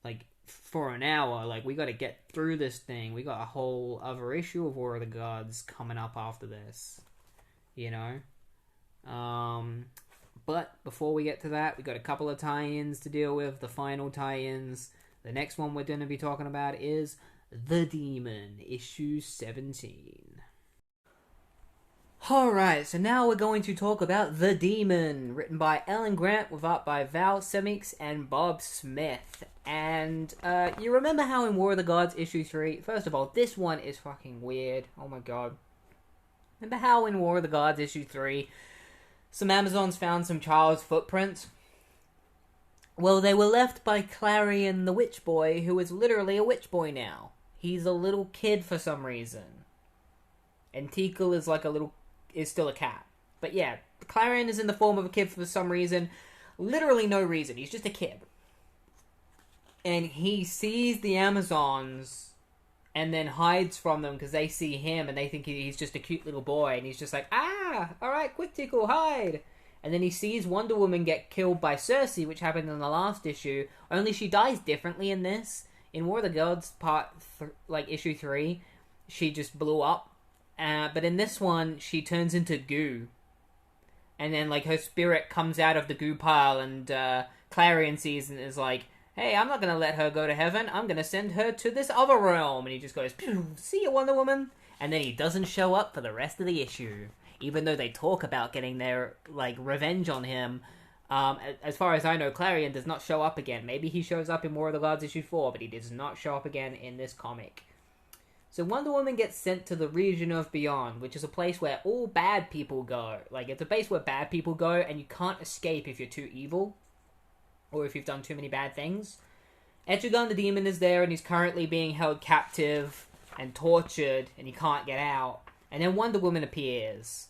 like, for an hour. Like, we gotta get through this thing. We got a whole other issue of War of the Gods coming up after this, you know? But before we get to that, we got a couple of tie-ins to deal with, the final tie-ins. The next one we're going to be talking about is The Demon, issue 17. Alright, so now we're going to talk about The Demon, written by Ellen Grant with art by Val Semix and Bob Smith. And you remember how in War of the Gods issue 3, first of all, this one is fucking weird. Oh my god. Remember how in War of the Gods issue 3, some Amazons found some child's footprints? Well, they were left by Clarion the Witch Boy, who is literally a witch boy now. He's a little kid for some reason. And Tikal is still a cat. But yeah, Clarion is in the form of a kid for some reason. Literally no reason. He's just a kid. And he sees the Amazons and then hides from them because they see him and they think he's just a cute little boy. And he's just like, ah, alright, quick Tikal, hide. And then he sees Wonder Woman get killed by Circe, which happened in the last issue. Only she dies differently in this. In War of the Gods, issue 3, she just blew up. But in this one, she turns into goo. And then, like, her spirit comes out of the goo pile, and Clarion sees and is like, hey, I'm not going to let her go to heaven. I'm going to send her to this other realm. And he just goes, see you, Wonder Woman. And then he doesn't show up for the rest of the issue. Even though they talk about getting their, like, revenge on him. As far as I know, Clarion does not show up again. Maybe he shows up in War of the Gods issue 4, but he does not show up again in this comic. So Wonder Woman gets sent to the region of Beyond, which is a place where all bad people go. Like, it's a place where bad people go, and you can't escape if you're too evil. Or if you've done too many bad things. Etrigan the Demon is there, and he's currently being held captive and tortured, and he can't get out. And then Wonder Woman appears.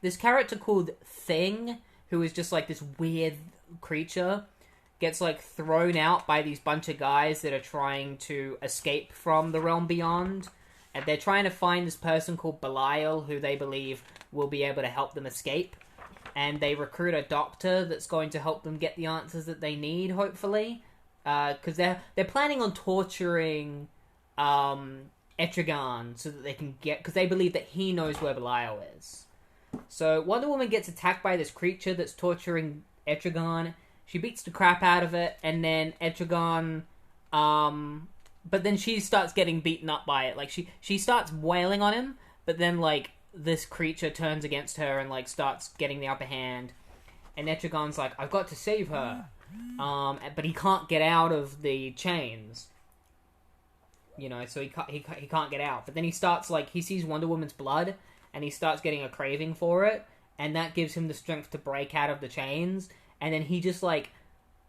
this character called Thing, who is just like this weird creature, gets like thrown out by these bunch of guys that are trying to escape from the realm beyond. And they're trying to find this person called Belial, who they believe will be able to help them escape. And they recruit a doctor that's going to help them get the answers that they need, hopefully. Because they're planning on torturing Etrigan so that they can get... Because they believe that he knows where Belial is. So Wonder Woman gets attacked by this creature that's torturing Etrigan. She beats the crap out of it, and then Etrigan... but then she starts getting beaten up by it. Like, she starts wailing on him, but then, like, this creature turns against her and, like, starts getting the upper hand. And Etrigan's like, I've got to save her. But he can't get out of the chains. You know, so he can't get out. But then he starts, like, he sees Wonder Woman's blood, and he starts getting a craving for it, and that gives him the strength to break out of the chains. And then he just, like,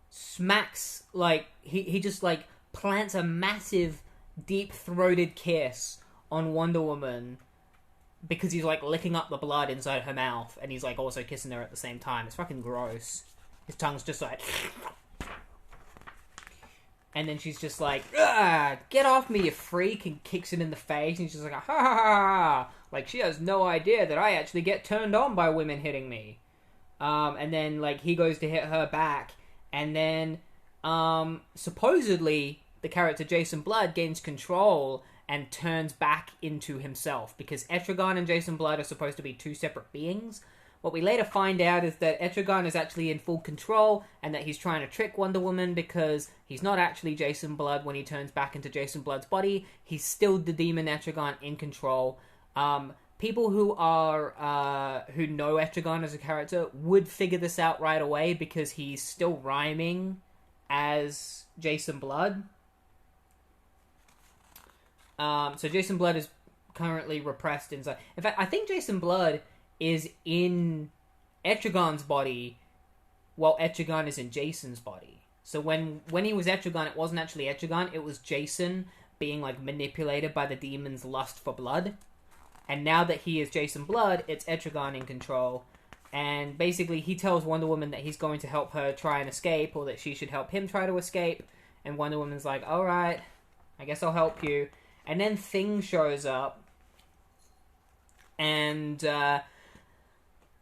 smacks, like, he just, like, plants a massive, deep-throated kiss on Wonder Woman because he's, like, licking up the blood inside her mouth, and he's, like, also kissing her at the same time. It's fucking gross. His tongue's just like... And then she's just like, get off me, you freak, and kicks him in the face, and she's just like, ha ha ha ha. Like, she has no idea that I actually get turned on by women hitting me. And then, like, he goes to hit her back, and then, supposedly, the character Jason Blood gains control and turns back into himself, because Etrigan and Jason Blood are supposed to be two separate beings. What we later find out is that Etrigan is actually in full control, and that he's trying to trick Wonder Woman because he's not actually Jason Blood when he turns back into Jason Blood's body. He's still the demon Etrigan in control. People who know Etrigan as a character would figure this out right away because he's still rhyming as Jason Blood. So Jason Blood is currently repressed inside. In fact, I think Jason Blood is in Etrigan's body while Etrigan is in Jason's body. So when he was Etrigan, it wasn't actually Etrigan, it was Jason being, like, manipulated by the demon's lust for blood. And now that he is Jason Blood, it's Etrigan in control. And basically he tells Wonder Woman that he's going to help her try and escape, or that she should help him try to escape. And Wonder Woman's like, alright, I guess I'll help you. And then Thing shows up. And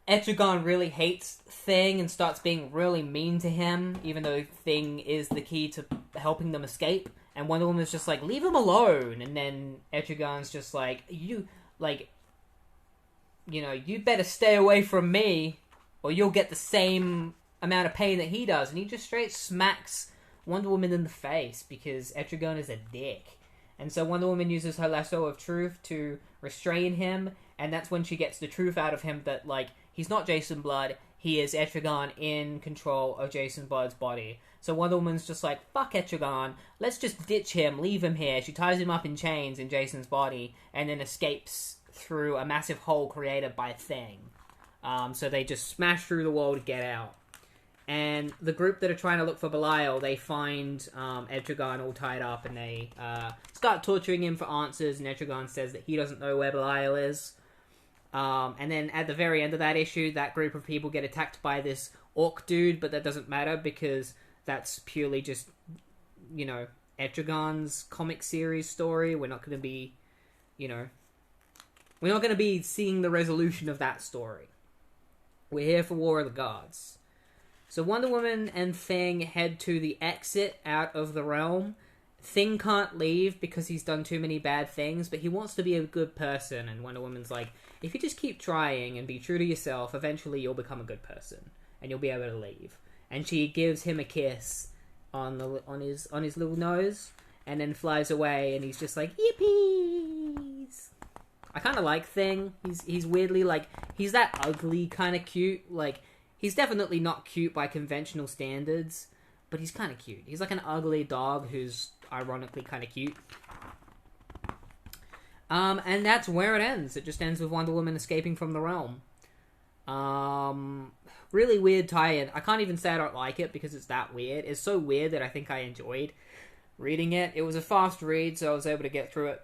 Etrigan really hates Thing and starts being really mean to him, even though Thing is the key to helping them escape. And Wonder Woman's just like, leave him alone. And then Etrigan's just like, you better stay away from me, or you'll get the same amount of pain that he does. And he just straight smacks Wonder Woman in the face because Etrigan is a dick. And so Wonder Woman uses her lasso of truth to restrain him, and that's when she gets the truth out of him that, like, he's not Jason Blood, he is Etrigan in control of Jason Blood's body. So Wonder Woman's just like, fuck Etrigan, let's just ditch him, leave him here. She ties him up in chains in Jason's body, and then escapes through a massive hole created by Thing. So they just smash through the wall to get out. And the group that are trying to look for Belial, they find Etrigan all tied up, and they start torturing him for answers, and Etrigan says that he doesn't know where Belial is. And then at the very end of that issue, that group of people get attacked by this orc dude, but that doesn't matter because that's purely just, Etrigan's comic series story. We're not going to be, we're not going to be seeing the resolution of that story. We're here for War of the Gods. So Wonder Woman and Thing head to the exit out of the realm. Thing can't leave because he's done too many bad things, but he wants to be a good person, and Wonder Woman's like, if you just keep trying and be true to yourself, eventually you'll become a good person, and you'll be able to leave. And she gives him a kiss on his little nose, and then flies away, and he's just like, yippies! I kind of like Thing. He's weirdly, like, he's that ugly kind of cute, like, he's definitely not cute by conventional standards, but he's kind of cute. He's like an ugly dog who's ironically kind of cute. And that's where it ends. It just ends with Wonder Woman escaping from the realm. Really weird tie-in. I can't even say I don't like it because it's that weird. It's so weird that I think I enjoyed reading it. It was a fast read, so I was able to get through it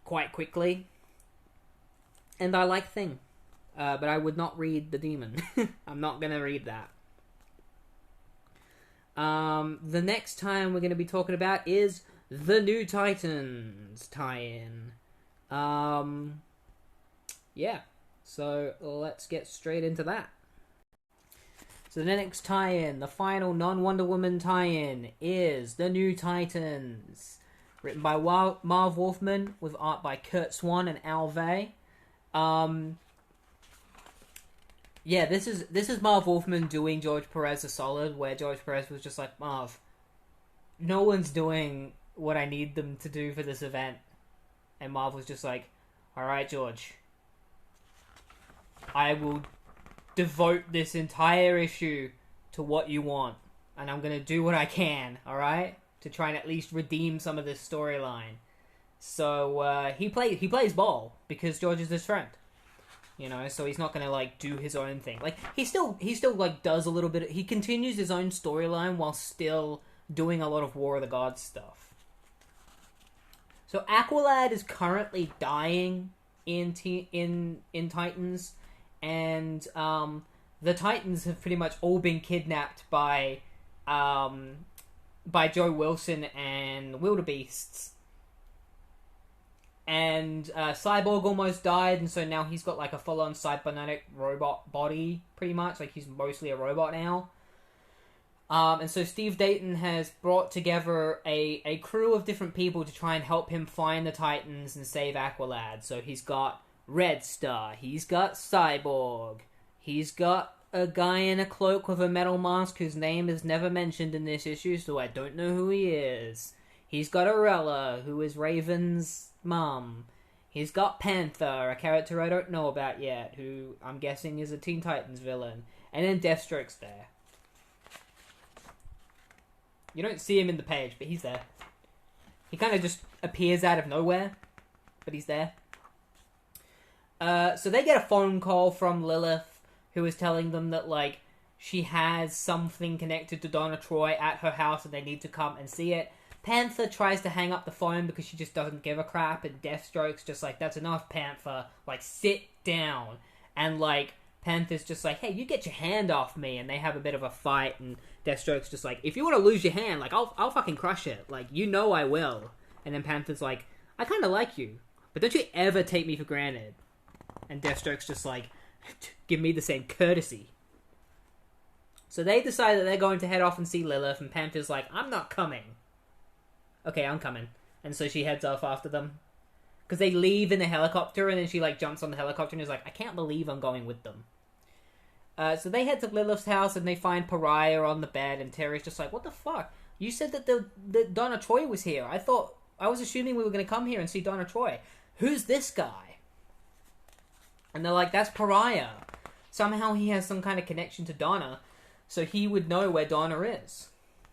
quite quickly. And I like Thing. But I would not read The Demon. I'm not gonna read that. The next time we're gonna be talking about is the New Titans tie-in. Yeah. So let's get straight into that. So the next tie-in, the final non-Wonder Woman tie-in, is the New Titans. Written by Marv Wolfman, with art by Kurt Swan and Al Vey. Yeah, this is Marv Wolfman doing George Perez a solid, where George Perez was just like, Marv, no one's doing what I need them to do for this event. And Marv was just like, alright, George, I will devote this entire issue to what you want, and I'm gonna do what I can, alright? To try and at least redeem some of this storyline. So, he plays ball, because George is his friend. You know, so he's not gonna, like, do his own thing. Like, he still like, does a little bit he continues his own storyline while still doing a lot of War of the Gods stuff. So, Aqualad is currently dying in Titans, and, the Titans have pretty much all been kidnapped by Joe Wilson and Wildebeests. And Cyborg almost died, and so now he's got like a full-on cybernetic robot body, pretty much. Like, he's mostly a robot now. And so Steve Dayton has brought together a crew of different people to try and help him find the Titans and save Aqualad. So he's got Red Star, he's got Cyborg, he's got a guy in a cloak with a metal mask whose name is never mentioned in this issue, so I don't know who he is. He's got Arella, who is Raven's mum. He's got Panther, a character I don't know about yet, who I'm guessing is a Teen Titans villain. And then Deathstroke's there. You don't see him in the page, but he's there. He kind of just appears out of nowhere, but he's there. So they get a phone call from Lilith, who is telling them that, like, she has something connected to Donna Troy at her house and they need to come and see it. Panther tries to hang up the phone because she just doesn't give a crap, and Deathstroke's just like, that's enough, Panther. Like, sit down. And, like, Panther's just like, hey, you get your hand off me. And they have a bit of a fight, and Deathstroke's just like, if you want to lose your hand, like, I'll fucking crush it. Like, you know I will. And then Panther's like, I kind of like you, but don't you ever take me for granted. And Deathstroke's just like, give me the same courtesy. So they decide that they're going to head off and see Lilith, and Panther's like, I'm not coming. Okay, I'm coming. And so she heads off after them. Because they leave in the helicopter, and then she, like, jumps on the helicopter and is like, I can't believe I'm going with them. So they head to Lilith's house, and they find Pariah on the bed, and Terry's just like, what the fuck? You said that Donna Troy was here. I was assuming we were going to come here and see Donna Troy. Who's this guy? And they're like, that's Pariah. Somehow he has some kind of connection to Donna, so he would know where Donna is.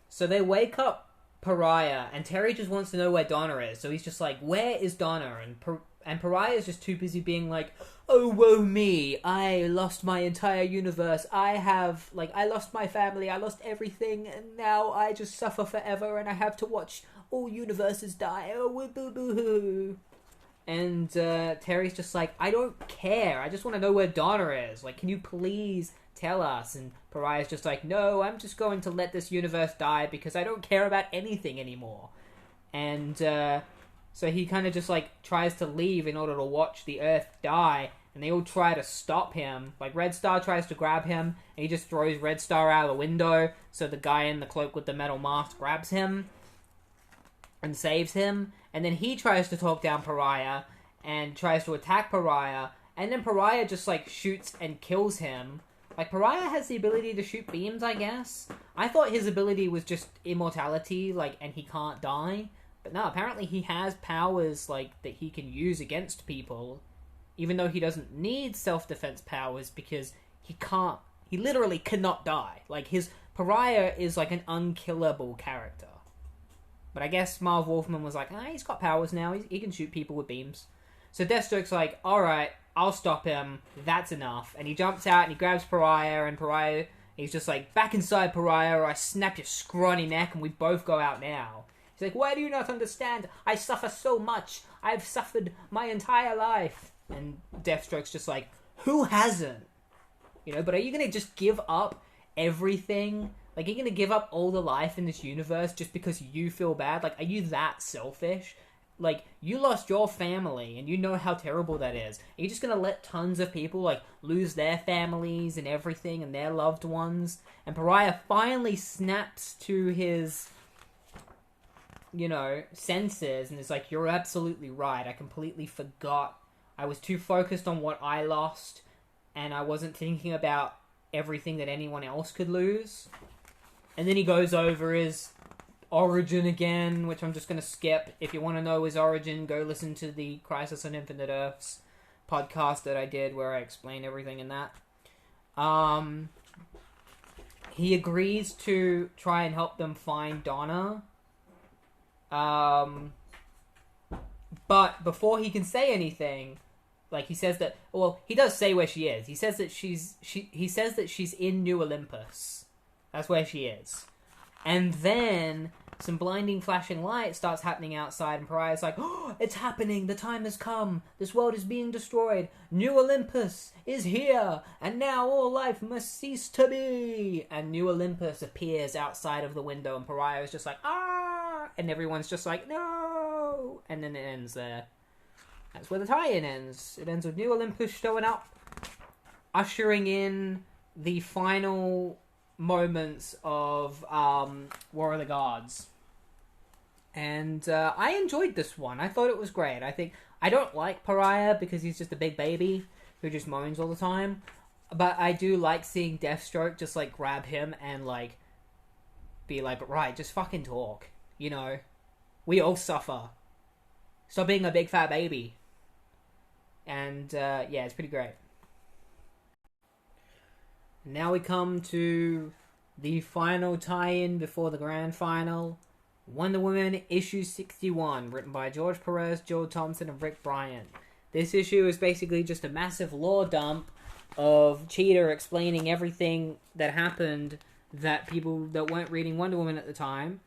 So they wake up Pariah, and Terry just wants to know where Donna is. So he's just like, where is Donna? And Pariah's just too busy being like, oh, woe me, I lost my entire universe. I lost my family, I lost everything, and now I just suffer forever, and I have to watch all universes die. Oh, boo boo hoo. And Terry's just like, I don't care. I just want to know where Donna is. Like, can you please tell us? And Pariah's just like, no, I'm just going to let this universe die because I don't care about anything anymore. And so he kind of just, like, tries to leave in order to watch the Earth die. And they all try to stop him. Like, Red Star tries to grab him, and he just throws Red Star out of the window. So the guy in the cloak with the metal mask grabs him and saves him. And then he tries to talk down Pariah and tries to attack Pariah. And then Pariah just, like, shoots and kills him. Like, Pariah has the ability to shoot beams, I guess. I thought his ability was just immortality, like, and he can't die. But no, apparently he has powers, like, that he can use against people. Even though he doesn't need self-defense powers because he literally cannot die. Like, Pariah is, like, an unkillable character. But I guess Marv Wolfman was like, he's got powers now. He can shoot people with beams. So Deathstroke's like, alright, I'll stop him. That's enough. And he jumps out and he grabs Pariah. And Pariah, he's just like, back inside, Pariah, or I snap your scrawny neck and we both go out now. He's like, why do you not understand? I suffer so much. I've suffered my entire life. And Deathstroke's just like, Who hasn't? You know, but are you going to just give up everything? Like, are you going to give up all the life in this universe just because you feel bad? Like, are you that selfish? Like, you lost your family, and you know how terrible that is. Are you just going to let tons of people, like, lose their families and everything and their loved ones? And Pariah finally snaps to his, you know, senses, and is like, you're absolutely right. I completely forgot. I was too focused on what I lost, and I wasn't thinking about everything that anyone else could lose. And then he goes over his origin again, which I'm just going to skip. If you want to know his origin, go listen to the Crisis on Infinite Earths podcast that I did where I explain everything in that. He agrees to try and help them find Donna. But before he can say anything, like, he says that, well, he does say where she is. He says that he says that she's in New Olympus. That's where she is. And then some blinding flashing light starts happening outside, and Pariah's like, oh, it's happening, the time has come, this world is being destroyed, New Olympus is here, and now all life must cease to be. And New Olympus appears outside of the window, and Pariah is just like, ah, and everyone's just like, no, and then it ends there. That's where the tie-in ends. It ends with New Olympus showing up, ushering in the final moments of War of the Gods. And I enjoyed this one. I thought it was great. I don't like Pariah because he's just a big baby who just moans all the time. But I do like seeing Deathstroke just, like, grab him and, like, be like, right, just fucking talk. You know? We all suffer. Stop being a big fat baby. And, yeah, it's pretty great. Now we come to the final tie-in before the grand final. Wonder Woman issue 61, written by George Perez, Joe Thompson, and Rick Bryant. This issue is basically just a massive lore dump of Cheetah explaining everything that happened that people that weren't reading Wonder Woman at the time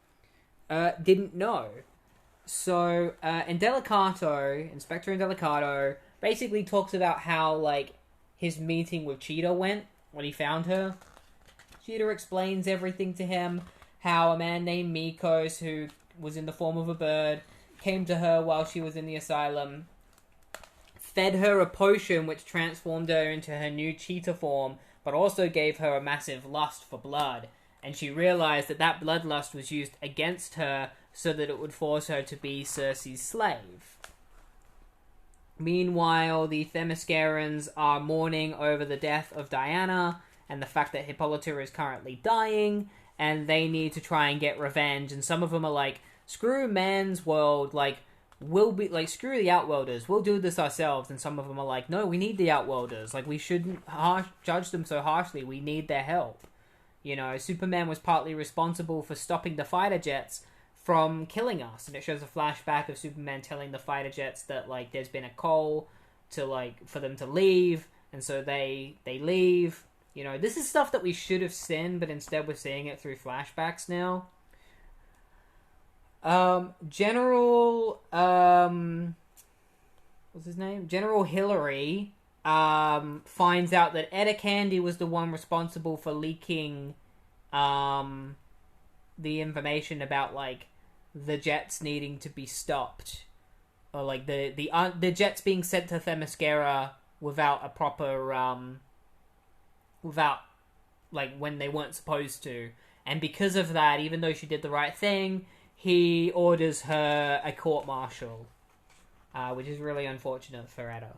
didn't know. So, Inspector Indelicato basically talks about how, like, his meeting with Cheetah went when he found her. Cheetah explains everything to him, how a man named Mikos, who was in the form of a bird, came to her while she was in the asylum, fed her a potion which transformed her into her new cheetah form, but also gave her a massive lust for blood. And she realized that that bloodlust was used against her so that it would force her to be Circe's slave. Meanwhile, the Themyscirans are mourning over the death of Diana and the fact that Hippolyta is currently dying, and they need to try and get revenge. And some of them are like, screw man's world, like, we'll be like, screw the Outworlders, we'll do this ourselves. And some of them are like, no, we need the Outworlders, like, we shouldn't judge them so harshly, we need their help. You know, Superman was partly responsible for stopping the fighter jets from killing us, and it shows a flashback of Superman telling the fighter jets that, like, there's been a call to, like, for them to leave, and so they leave. You know, this is stuff that we should have seen, but instead we're seeing it through flashbacks now. General what's his name? General Hillary finds out that Etta Candy was the one responsible for leaking the information about, like, the jets needing to be stopped, or like the jets being sent to Themyscira without a proper without, like, when they weren't supposed to. And because of that, even though she did the right thing, he orders her a court-martial, which is really unfortunate for Etta.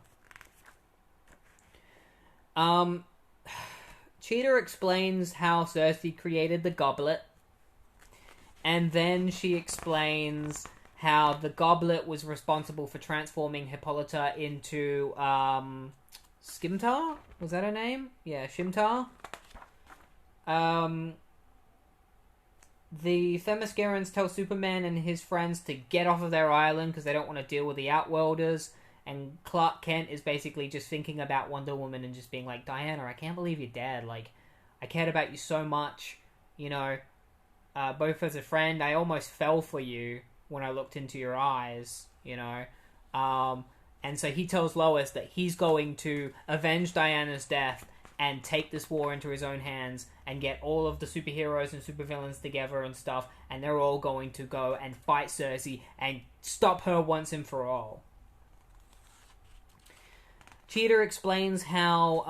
Cheetah explains how Circe created the goblet, and then she explains how the goblet was responsible for transforming Hippolyta into Skimtar? Was that her name? Yeah, Shimtar. The Themyscirans tell Superman and his friends to get off of their island because they don't want to deal with the Outworlders. And Clark Kent is basically just thinking about Wonder Woman and just being like, Diana, I can't believe you're dead. Like, I cared about you so much, you know, both as a friend. I almost fell for you when I looked into your eyes, you know. And so he tells Lois that he's going to avenge Diana's death and take this war into his own hands and get all of the superheroes and supervillains together and stuff, and they're all going to go and fight Circe and stop her once and for all. Cheetah explains how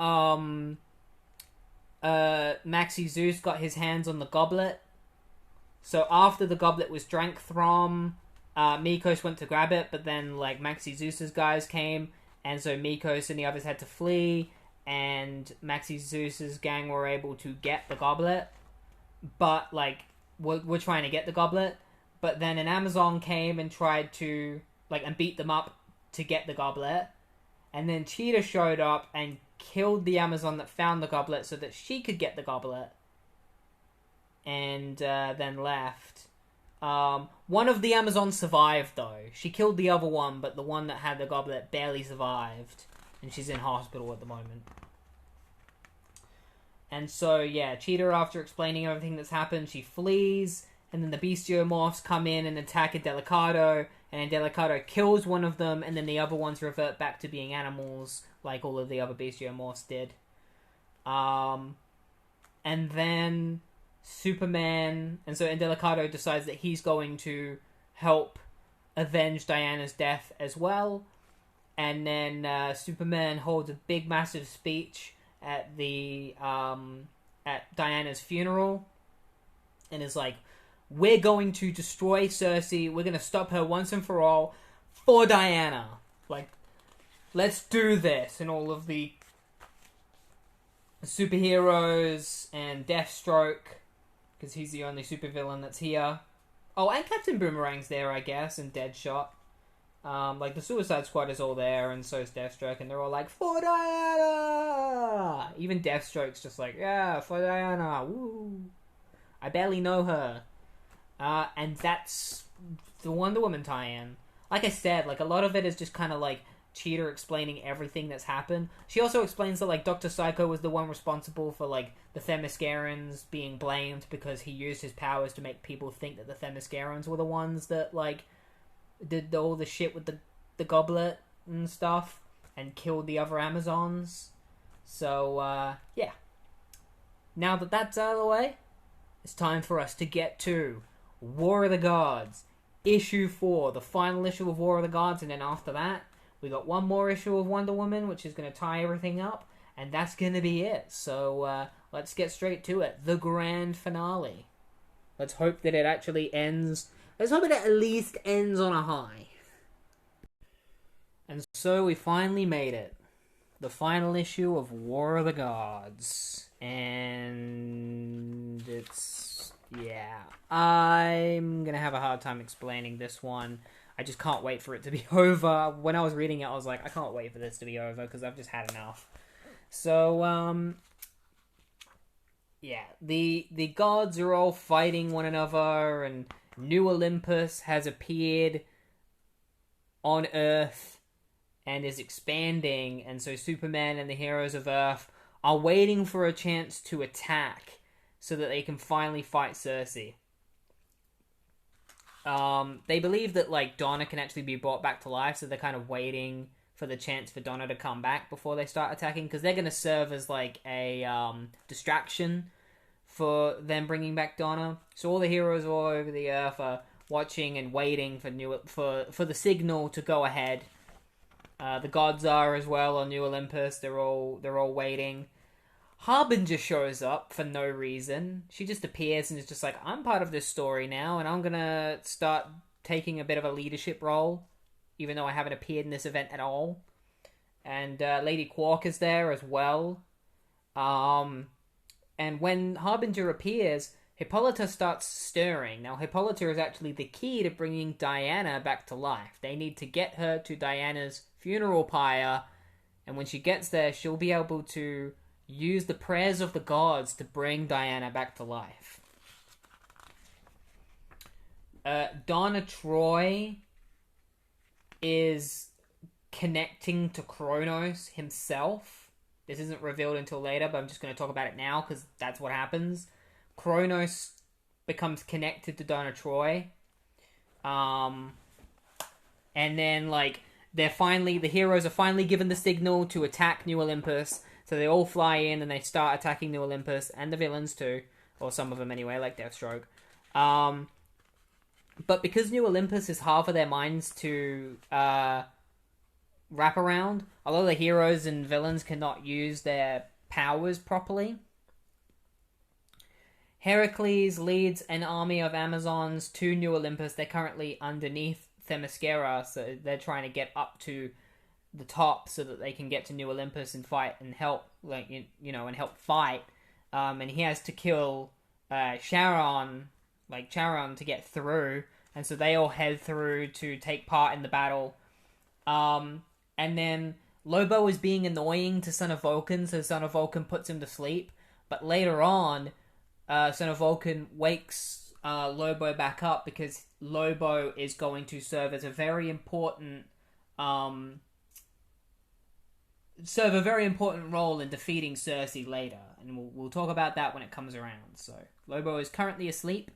Maxi Zeus got his hands on the goblet. So after the goblet was drank from, Mikos went to grab it, but then like Maxi Zeus's guys came, and so Mikos and the others had to flee, and Maxi Zeus's gang were able to get the goblet, but like we're trying to get the goblet, but then an Amazon came and tried to like and beat them up to get the goblet, and then Cheetah showed up and killed the Amazon that found the goblet so that she could get the goblet, and then left. One of the Amazons survived though. She killed the other one, but the one that had the goblet barely survived, and she's in hospital at the moment. And so, yeah, Cheetah, after explaining everything that's happened, she flees, and then the Bestiomorphs come in and attack Delicado, and Delicado kills one of them, and then the other ones revert back to being animals, like all of the other Bestiomorphs did. And then Superman, and so Delicado decides that he's going to help avenge Diana's death as well. And then Superman holds a big, massive speech at the at Diana's funeral, and is like, "We're going to destroy Circe. We're going to stop her once and for all for Diana. Like, let's do this." And all of the superheroes and Deathstroke, because he's the only supervillain that's here. Oh, and Captain Boomerang's there, I guess, and Deadshot. Like, the Suicide Squad is all there, and so is Deathstroke, and they're all like, "For Diana!" Even Deathstroke's just like, "Yeah, for Diana, woo! I barely know her." And that's the Wonder Woman tie-in. Like I said, like, a lot of it is just kind of like Cheetah explaining everything that's happened. She also explains that, like, Dr. Psycho was the one responsible for, like, the Themyscirans being blamed because he used his powers to make people think that the Themyscirans were the ones that, like, did all the shit with the goblet and stuff and killed the other Amazons. So, yeah. Now that that's out of the way, it's time for us to get to War of the Gods, issue 4, the final issue of War of the Gods, and then after that, we got one more issue of Wonder Woman, which is going to tie everything up, and that's going to be it. So, let's get straight to it. The grand finale. Let's hope that it actually ends. Let's hope it at least ends on a high. And so we finally made it. The final issue of War of the Gods. And it's... yeah. I'm going to have a hard time explaining this one. I just can't wait for it to be over. When I was reading it, I was like, I can't wait for this to be over because I've just had enough. So, yeah. The gods are all fighting one another, and New Olympus has appeared on Earth and is expanding, and so Superman and the heroes of Earth are waiting for a chance to attack so that they can finally fight Circe. They believe that, like, Donna can actually be brought back to life, so they're kind of waiting for the chance for Donna to come back before they start attacking, because they're going to serve as, like, a distraction for them bringing back Donna. So all the heroes all over the Earth are watching and waiting for the signal to go ahead. The gods are as well on New Olympus. They're all waiting. Harbinger shows up for no reason. She just appears and is just like, "I'm part of this story now, and I'm gonna start taking a bit of a leadership role, even though I haven't appeared in this event at all." And Lady Quark is there as well. And when Harbinger appears, Hippolyta starts stirring. Now, Hippolyta is actually the key to bringing Diana back to life. They need to get her to Diana's funeral pyre, and when she gets there, she'll be able to use the prayers of the gods to bring Diana back to life. Donna Troy is connecting to Kronos himself. This isn't revealed until later, but I'm just going to talk about it now because that's what happens. Kronos becomes connected to Donna Troy. And then, like, the heroes are finally given the signal to attack New Olympus. So they all fly in and they start attacking New Olympus, and the villains too, or some of them anyway, like Deathstroke. But because New Olympus is hard for their minds to wrap around, a lot of the heroes and villains cannot use their powers properly. Heracles leads an army of Amazons to New Olympus. They're currently underneath Themyscira, so they're trying to get up to the top so that they can get to New Olympus and fight and help, and help fight. And he has to kill Charon to get through, and so they all head through to take part in the battle. And then Lobo is being annoying to Son of Vulcan, so Son of Vulcan puts him to sleep. But later on, Son of Vulcan wakes Lobo back up because Lobo is going to serve as a very important role in defeating Circe later, and we'll talk about that when it comes around. So Lobo is currently asleep,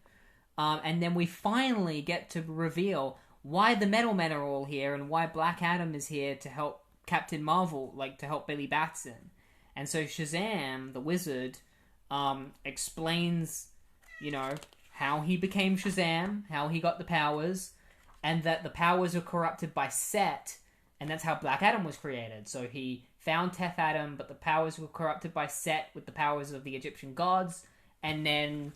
and then we finally get to reveal why the Metal Men are all here and why Black Adam is here to help Captain Marvel, to help Billy Batson. And so Shazam, the wizard, explains, how he became Shazam, how he got the powers, and that the powers are corrupted by Set, and that's how Black Adam was created. So he found Teth Adam, but the powers were corrupted by Set with the powers of the Egyptian gods, and then,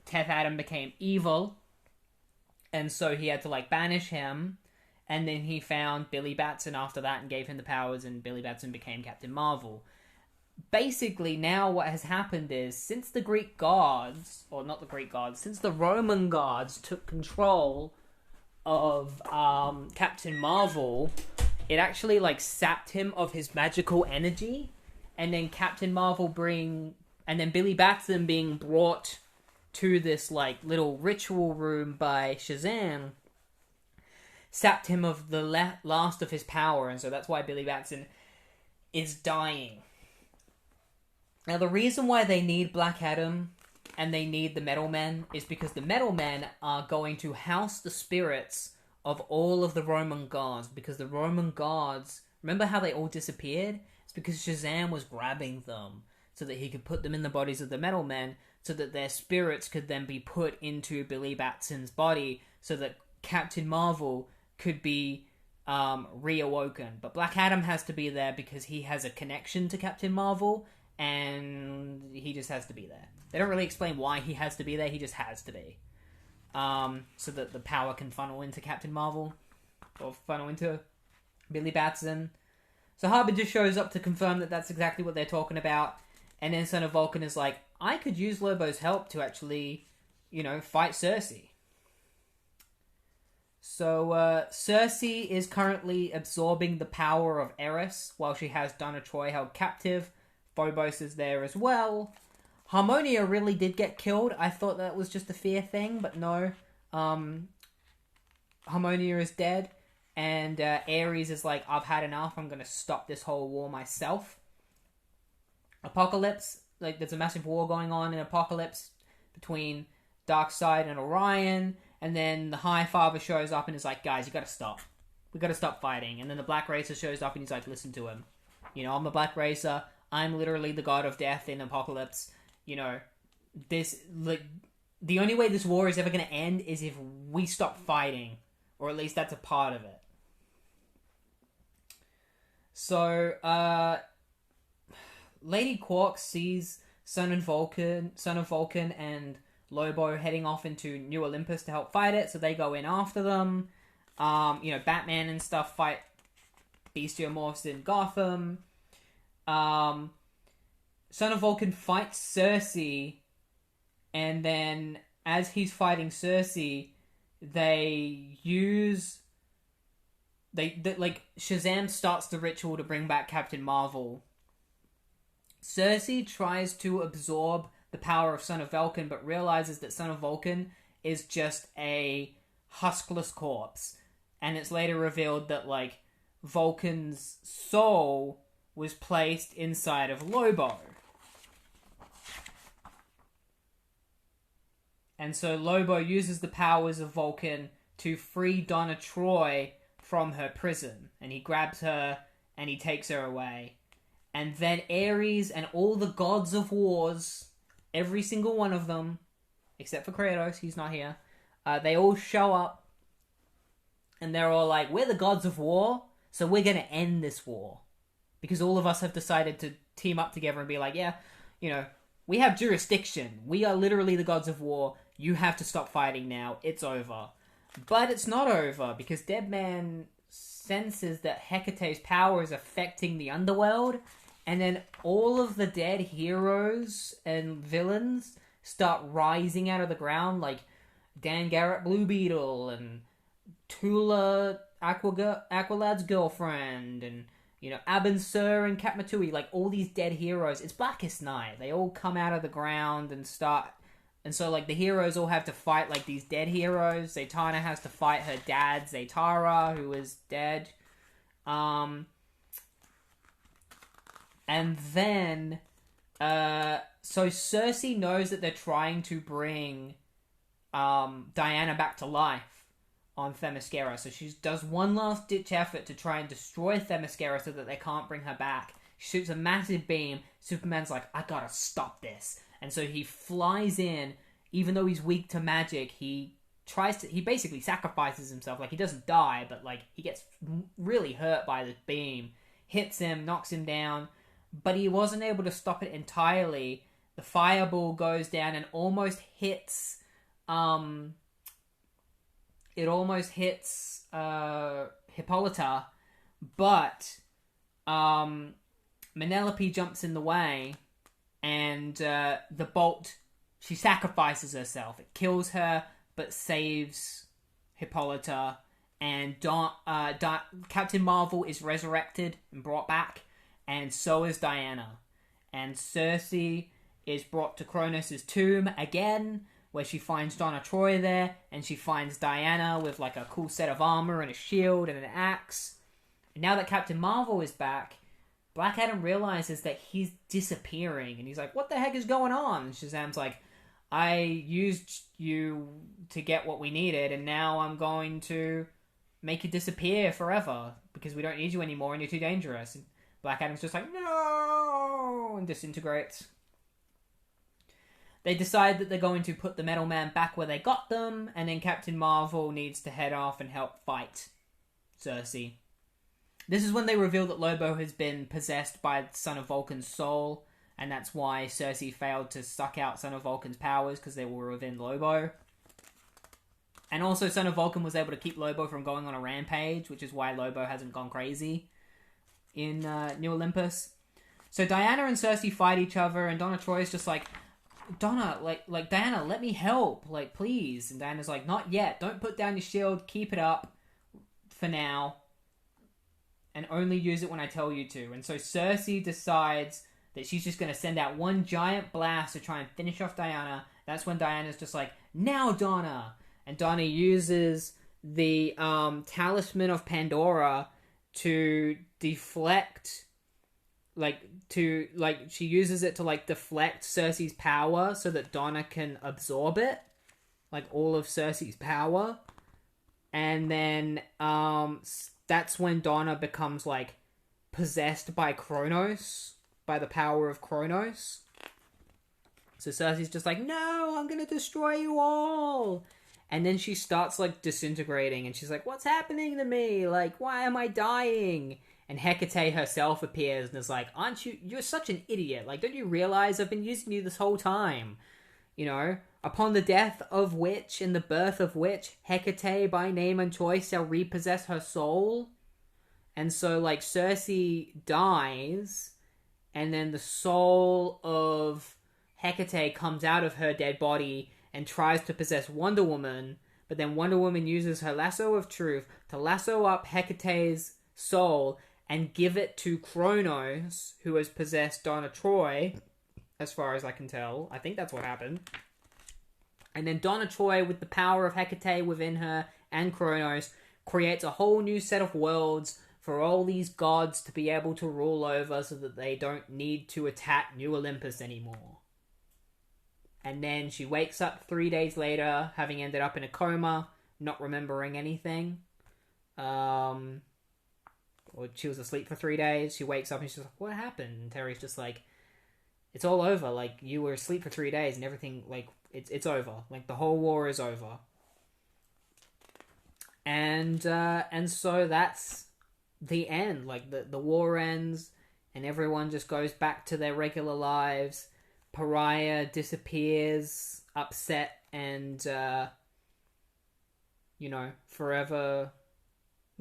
Teth Adam became evil, and so he had to, banish him, and then he found Billy Batson after that and gave him the powers, and Billy Batson became Captain Marvel. Basically, now what has happened is, since the Greek gods, or not the Greek gods, since the Roman gods took control of Captain Marvel, it actually, sapped him of his magical energy, and then and then Billy Batson being brought to this, little ritual room by Shazam, sapped him of the last of his power, and so that's why Billy Batson is dying. Now, the reason why they need Black Adam and they need the Metal Men is because the Metal Men are going to house the spirits of all of the Roman gods, because the Roman gods, remember how they all disappeared? It's because Shazam was grabbing them so that he could put them in the bodies of the Metal Men, so that their spirits could then be put into Billy Batson's body, so that Captain Marvel could be reawoken. But Black Adam has to be there because he has a connection to Captain Marvel, and he just has to be there. They don't really explain why he has to be there, he just has to be. So that the power can funnel into Captain Marvel, or funnel into Billy Batson. So Harbinger shows up to confirm that that's exactly what they're talking about, and then Son of Vulcan is like, I could use Lobo's help to actually, fight Circe. So, Circe is currently absorbing the power of Eris, while she has Donna Troy held captive. Phobos is there as well. Harmonia really did get killed. I thought that was just a fear thing, but no. Harmonia is dead, and Ares is like, I've had enough, I'm gonna stop this whole war myself. Apocalypse, there's a massive war going on in Apocalypse between Darkseid and Orion, and then the High Father shows up and is like, guys, you gotta stop. We gotta stop fighting. And then the Black Racer shows up and he's like, listen to him. I'm the Black Racer. I'm literally the god of death in Apocalypse. The only way this war is ever going to end is if we stop fighting. Or at least that's a part of it. So, Lady Quark sees Son of Vulcan and Lobo heading off into New Olympus to help fight it, so they go in after them. Batman and stuff fight Bestiomorphs in Gotham. Son of Vulcan fights Circe, and then as he's fighting Circe, Shazam starts the ritual to bring back Captain Marvel. Circe tries to absorb the power of Son of Vulcan, but realizes that Son of Vulcan is just a huskless corpse. And it's later revealed that, Vulcan's soul was placed inside of Lobo. And so Lobo uses the powers of Vulcan to free Donna Troy from her prison, and he grabs her and he takes her away. And then Ares and all the gods of wars, every single one of them, except for Kratos, he's not here, they all show up, and they're all like, we're the gods of war, so we're going to end this war. Because all of us have decided to team up together and be like, yeah, you know, we have jurisdiction. We are literally the gods of war. You have to stop fighting now. It's over. But it's not over, because Deadman senses that Hecate's power is affecting the underworld, and then all of the dead heroes and villains start rising out of the ground, like Dan Garrett Blue Beetle, and Tula Aqualad's girlfriend, and, you know, Abin Sur and Katmatui, like all these dead heroes. It's Blackest Night. They all come out of the ground and start... And so, like, the heroes all have to fight, like, these dead heroes. Zatanna has to fight her dad, Zaytara, who is dead. And then... so Circe knows that they're trying to bring Diana back to life on Themyscira. So she does one last-ditch effort to try and destroy Themyscira so that they can't bring her back. She shoots a massive beam. Superman's like, I gotta stop this. And so he flies in, even though he's weak to magic, he basically sacrifices himself. Like, he doesn't die, but, like, he gets really hurt by the beam, hits him, knocks him down, but he wasn't able to stop it entirely. The fireball goes down and almost hits, Hippolyta, but, Penelope jumps in the way, and the bolt, she sacrifices herself. It kills her, but saves Hippolyta. And Captain Marvel is resurrected and brought back, and so is Diana. And Circe is brought to Kronos' tomb again, where she finds Donna Troy there, and she finds Diana with like a cool set of armor and a shield and an axe. And now that Captain Marvel is back, Black Adam realizes that he's disappearing, and he's like, what the heck is going on? And Shazam's like, I used you to get what we needed, and now I'm going to make you disappear forever, because we don't need you anymore, and you're too dangerous. And Black Adam's just like, no, and disintegrates. They decide that they're going to put the Metal Man back where they got them, and then Captain Marvel needs to head off and help fight Circe. This is when they reveal that Lobo has been possessed by Son of Vulcan's soul, and that's why Circe failed to suck out Son of Vulcan's powers, because they were within Lobo. And also, Son of Vulcan was able to keep Lobo from going on a rampage, which is why Lobo hasn't gone crazy in New Olympus. So Diana and Circe fight each other, and Donna Troy is just like, Donna, like Diana, let me help, like, please. And Diana's like, not yet, don't put down your shield, keep it up for now, and only use it when I tell you to. And so Circe decides that she's just going to send out one giant blast to try and finish off Diana. That's when Diana's just like, now Donna! And Donna uses the Talisman of Pandora to deflect, she uses it to, deflect Circe's power so that Donna can absorb it. Like, all of Circe's power. And then, that's when Donna becomes, possessed by Kronos, by the power of Kronos. So Circe's just like, no, I'm gonna destroy you all! And then she starts, disintegrating, and she's like, what's happening to me? Why am I dying? And Hekate herself appears and is like, you're such an idiot. Don't you realize I've been using you this whole time? You know, upon the death of which and the birth of which, Hekate by name and choice shall repossess her soul. And so, Circe dies, and then the soul of Hekate comes out of her dead body and tries to possess Wonder Woman, but then Wonder Woman uses her lasso of truth to lasso up Hecate's soul and give it to Kronos, who has possessed Donna Troy, as far as I can tell. I think that's what happened. And then Donna Troy, with the power of Hekate within her and Kronos, creates a whole new set of worlds for all these gods to be able to rule over so that they don't need to attack New Olympus anymore. And then she wakes up 3 days later, having ended up in a coma, not remembering anything. or she was asleep for 3 days. She wakes up and she's like, what happened? And Terry's just like, it's all over. Like, you were asleep for 3 days and everything, like, it's over. Like, the whole war is over. And so that's the end. Like, the war ends and everyone just goes back to their regular lives. Pariah disappears, upset and, forever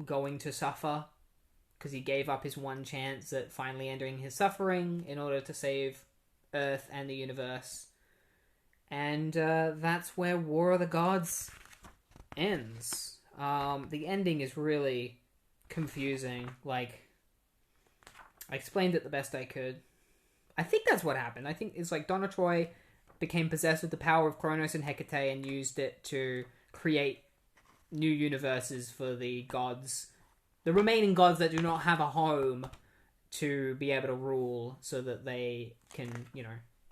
going to suffer. Because he gave up his one chance at finally ending his suffering in order to save Earth and the universe. And that's where War of the Gods ends. The ending is really confusing. Like, I explained it the best I could. I think that's what happened. I think it's like Donna Troy became possessed with the power of Kronos and Hekate and used it to create new universes for the gods. The remaining gods that do not have a home to be able to rule so that they can,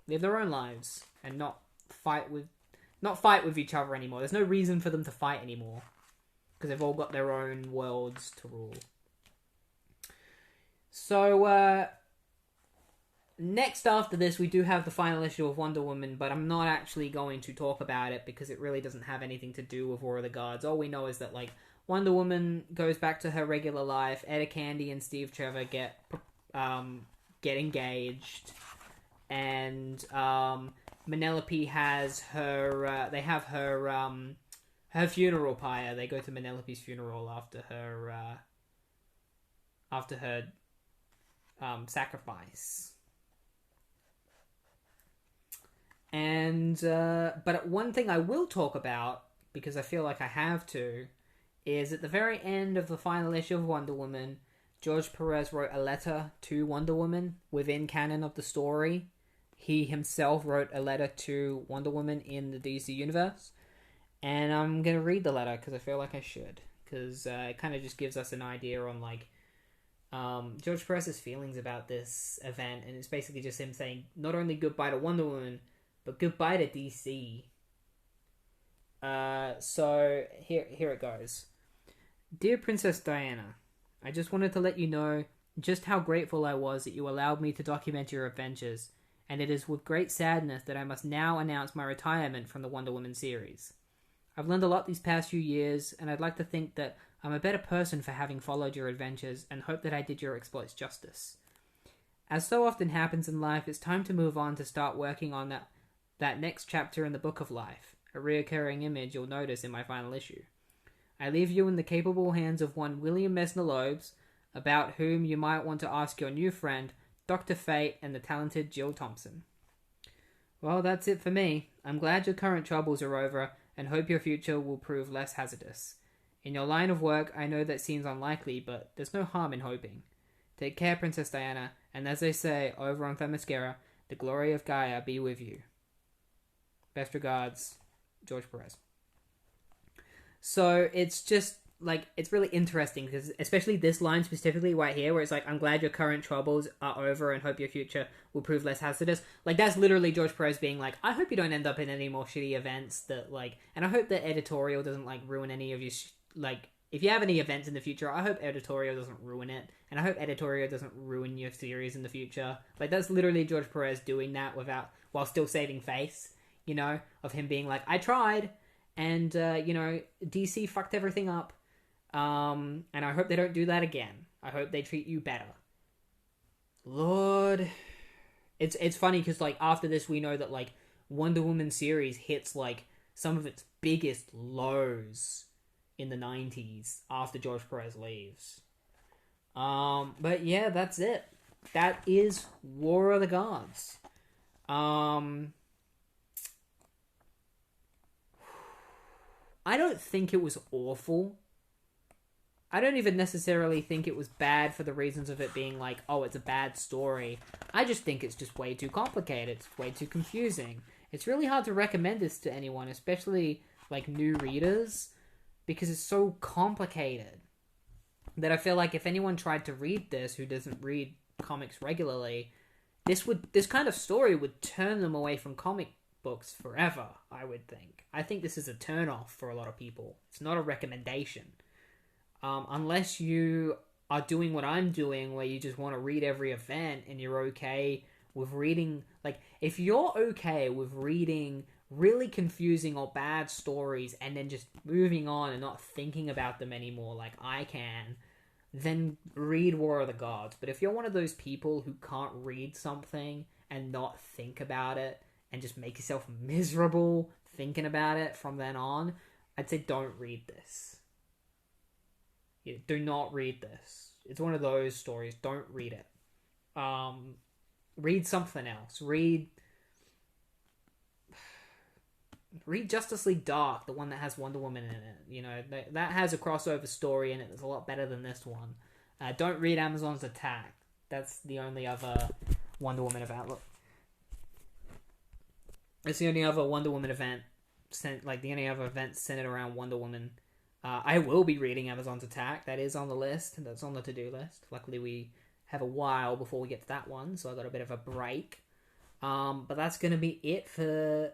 live their own lives and not fight with each other anymore. There's no reason for them to fight anymore because they've all got their own worlds to rule. So, next after this, we do have the final issue of Wonder Woman, but I'm not actually going to talk about it because it really doesn't have anything to do with War of the Gods. All we know is that, Wonder Woman goes back to her regular life. Etta Candy and Steve Trevor get engaged, and Manelope has her. They have her funeral pyre. They go to Manelope's funeral after her sacrifice. And but one thing I will talk about, because I feel like I have to, is at the very end of the final issue of Wonder Woman, George Perez wrote a letter to Wonder Woman within canon of the story. He himself wrote a letter to Wonder Woman in the DC universe. And I'm going to read the letter because I feel like I should. Because it kind of just gives us an idea on, George Perez's feelings about this event. And it's basically just him saying not only goodbye to Wonder Woman, but goodbye to DC. So here it goes. Dear Princess Diana, I just wanted to let you know just how grateful I was that you allowed me to document your adventures, and it is with great sadness that I must now announce my retirement from the Wonder Woman series. I've learned a lot these past few years, and I'd like to think that I'm a better person for having followed your adventures, and hope that I did your exploits justice. As so often happens in life, it's time to move on to start working on that next chapter in the Book of Life, a reoccurring image you'll notice in my final issue. I leave you in the capable hands of one William Messner Loebs, about whom you might want to ask your new friend, Dr. Fate, and the talented Jill Thompson. Well, that's it for me. I'm glad your current troubles are over, and hope your future will prove less hazardous. In your line of work, I know that seems unlikely, but there's no harm in hoping. Take care, Princess Diana, and as they say over on Themyscira, the glory of Gaia be with you. Best regards, George Perez. So it's just, it's really interesting, because especially this line specifically right here, where it's I'm glad your current troubles are over and hope your future will prove less hazardous. That's literally George Perez being I hope you don't end up in any more shitty events that, and I hope that editorial doesn't, ruin any of your, if you have any events in the future, I hope editorial doesn't ruin it, and I hope editorial doesn't ruin your series in the future. That's literally George Perez doing that while still saving face, of him being I tried, and, DC fucked everything up, and I hope they don't do that again. I hope they treat you better. Lord. It's funny, because, after this, we know that, Wonder Woman series hits, some of its biggest lows in the 90s after George Perez leaves. But yeah, that's it. That is War of the Gods. I don't think it was awful. I don't even necessarily think it was bad for the reasons of it being it's a bad story. I just think it's just way too complicated. It's way too confusing. It's really hard to recommend this to anyone, especially new readers, because it's so complicated that I feel if anyone tried to read this who doesn't read comics regularly, this kind of story would turn them away from comic books forever, I would think. I think this is a turn-off for a lot of people. It's not a recommendation. Unless you are doing what I'm doing, where you just want to read every event and you're okay with reading, like, if you're okay with reading really confusing or bad stories and then just moving on and not thinking about them anymore like I can, then read War of the Gods. But if you're one of those people who can't read something and not think about it and just make yourself miserable thinking about it from then on, I'd say don't read this. Yeah, do not read this. It's one of those stories. Don't read it. Read something else. Read Justice League Dark, the one that has Wonder Woman in it. You know, that has a crossover story in it that's a lot better than this one. Don't read Amazon's Attack. That's the only other Wonder Woman event. Look, it's the only other Wonder Woman event, the only other event centered around Wonder Woman. I will be reading Amazon's Attack. That is on the list. That's on the to-do list. Luckily, we have a while before we get to that one, so I got a bit of a break. But that's going to be it for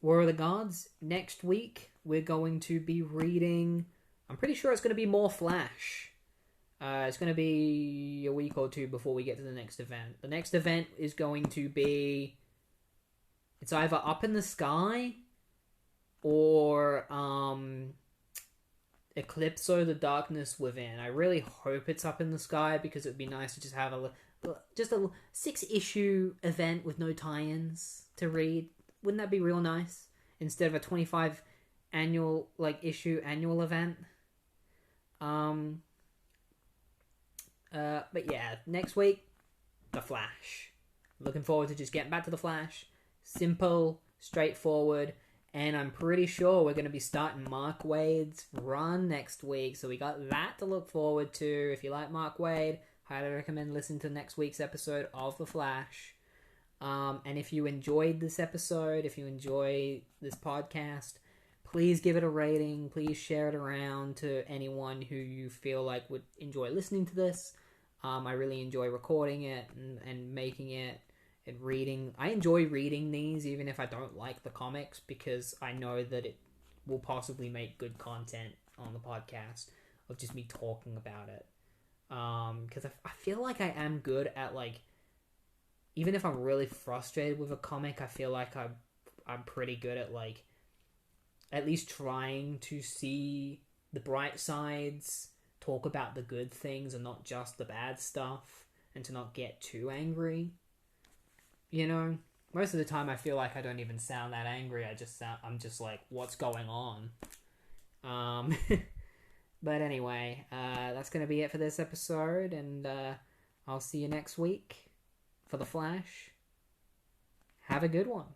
War of the Gods. Next week, we're going to be reading... I'm pretty sure it's going to be more Flash. It's going to be a week or two before we get to the next event. The next event is going to be... It's either Up in the Sky or Eclipso, the Darkness Within. I really hope it's Up in the Sky because it would be nice to just have a 6-issue event with no tie-ins to read. Wouldn't that be real nice? Instead of a 25 issue annual event. But yeah, next week, The Flash. Looking forward to just getting back to The Flash. Simple, straightforward, and I'm pretty sure we're going to be starting Mark Waid's run next week, so we got that to look forward to. If you like Mark Waid, highly recommend listening to next week's episode of The Flash. And if you enjoyed this episode, if you enjoy this podcast, please give it a rating. Please share it around to anyone who you feel like would enjoy listening to this. I really enjoy recording it and making it and reading. I enjoy reading these even if I don't like the comics because I know that it will possibly make good content on the podcast of just me talking about it. Because I feel like I am good at, even if I'm really frustrated with a comic, I feel like I'm pretty good at, at least trying to see the bright sides, talk about the good things and not just the bad stuff, and to not get too angry. You know? Most of the time I feel like I don't even sound that angry, I'm just like, what's going on? But anyway, that's going to be it for this episode, and I'll see you next week for The Flash. Have a good one.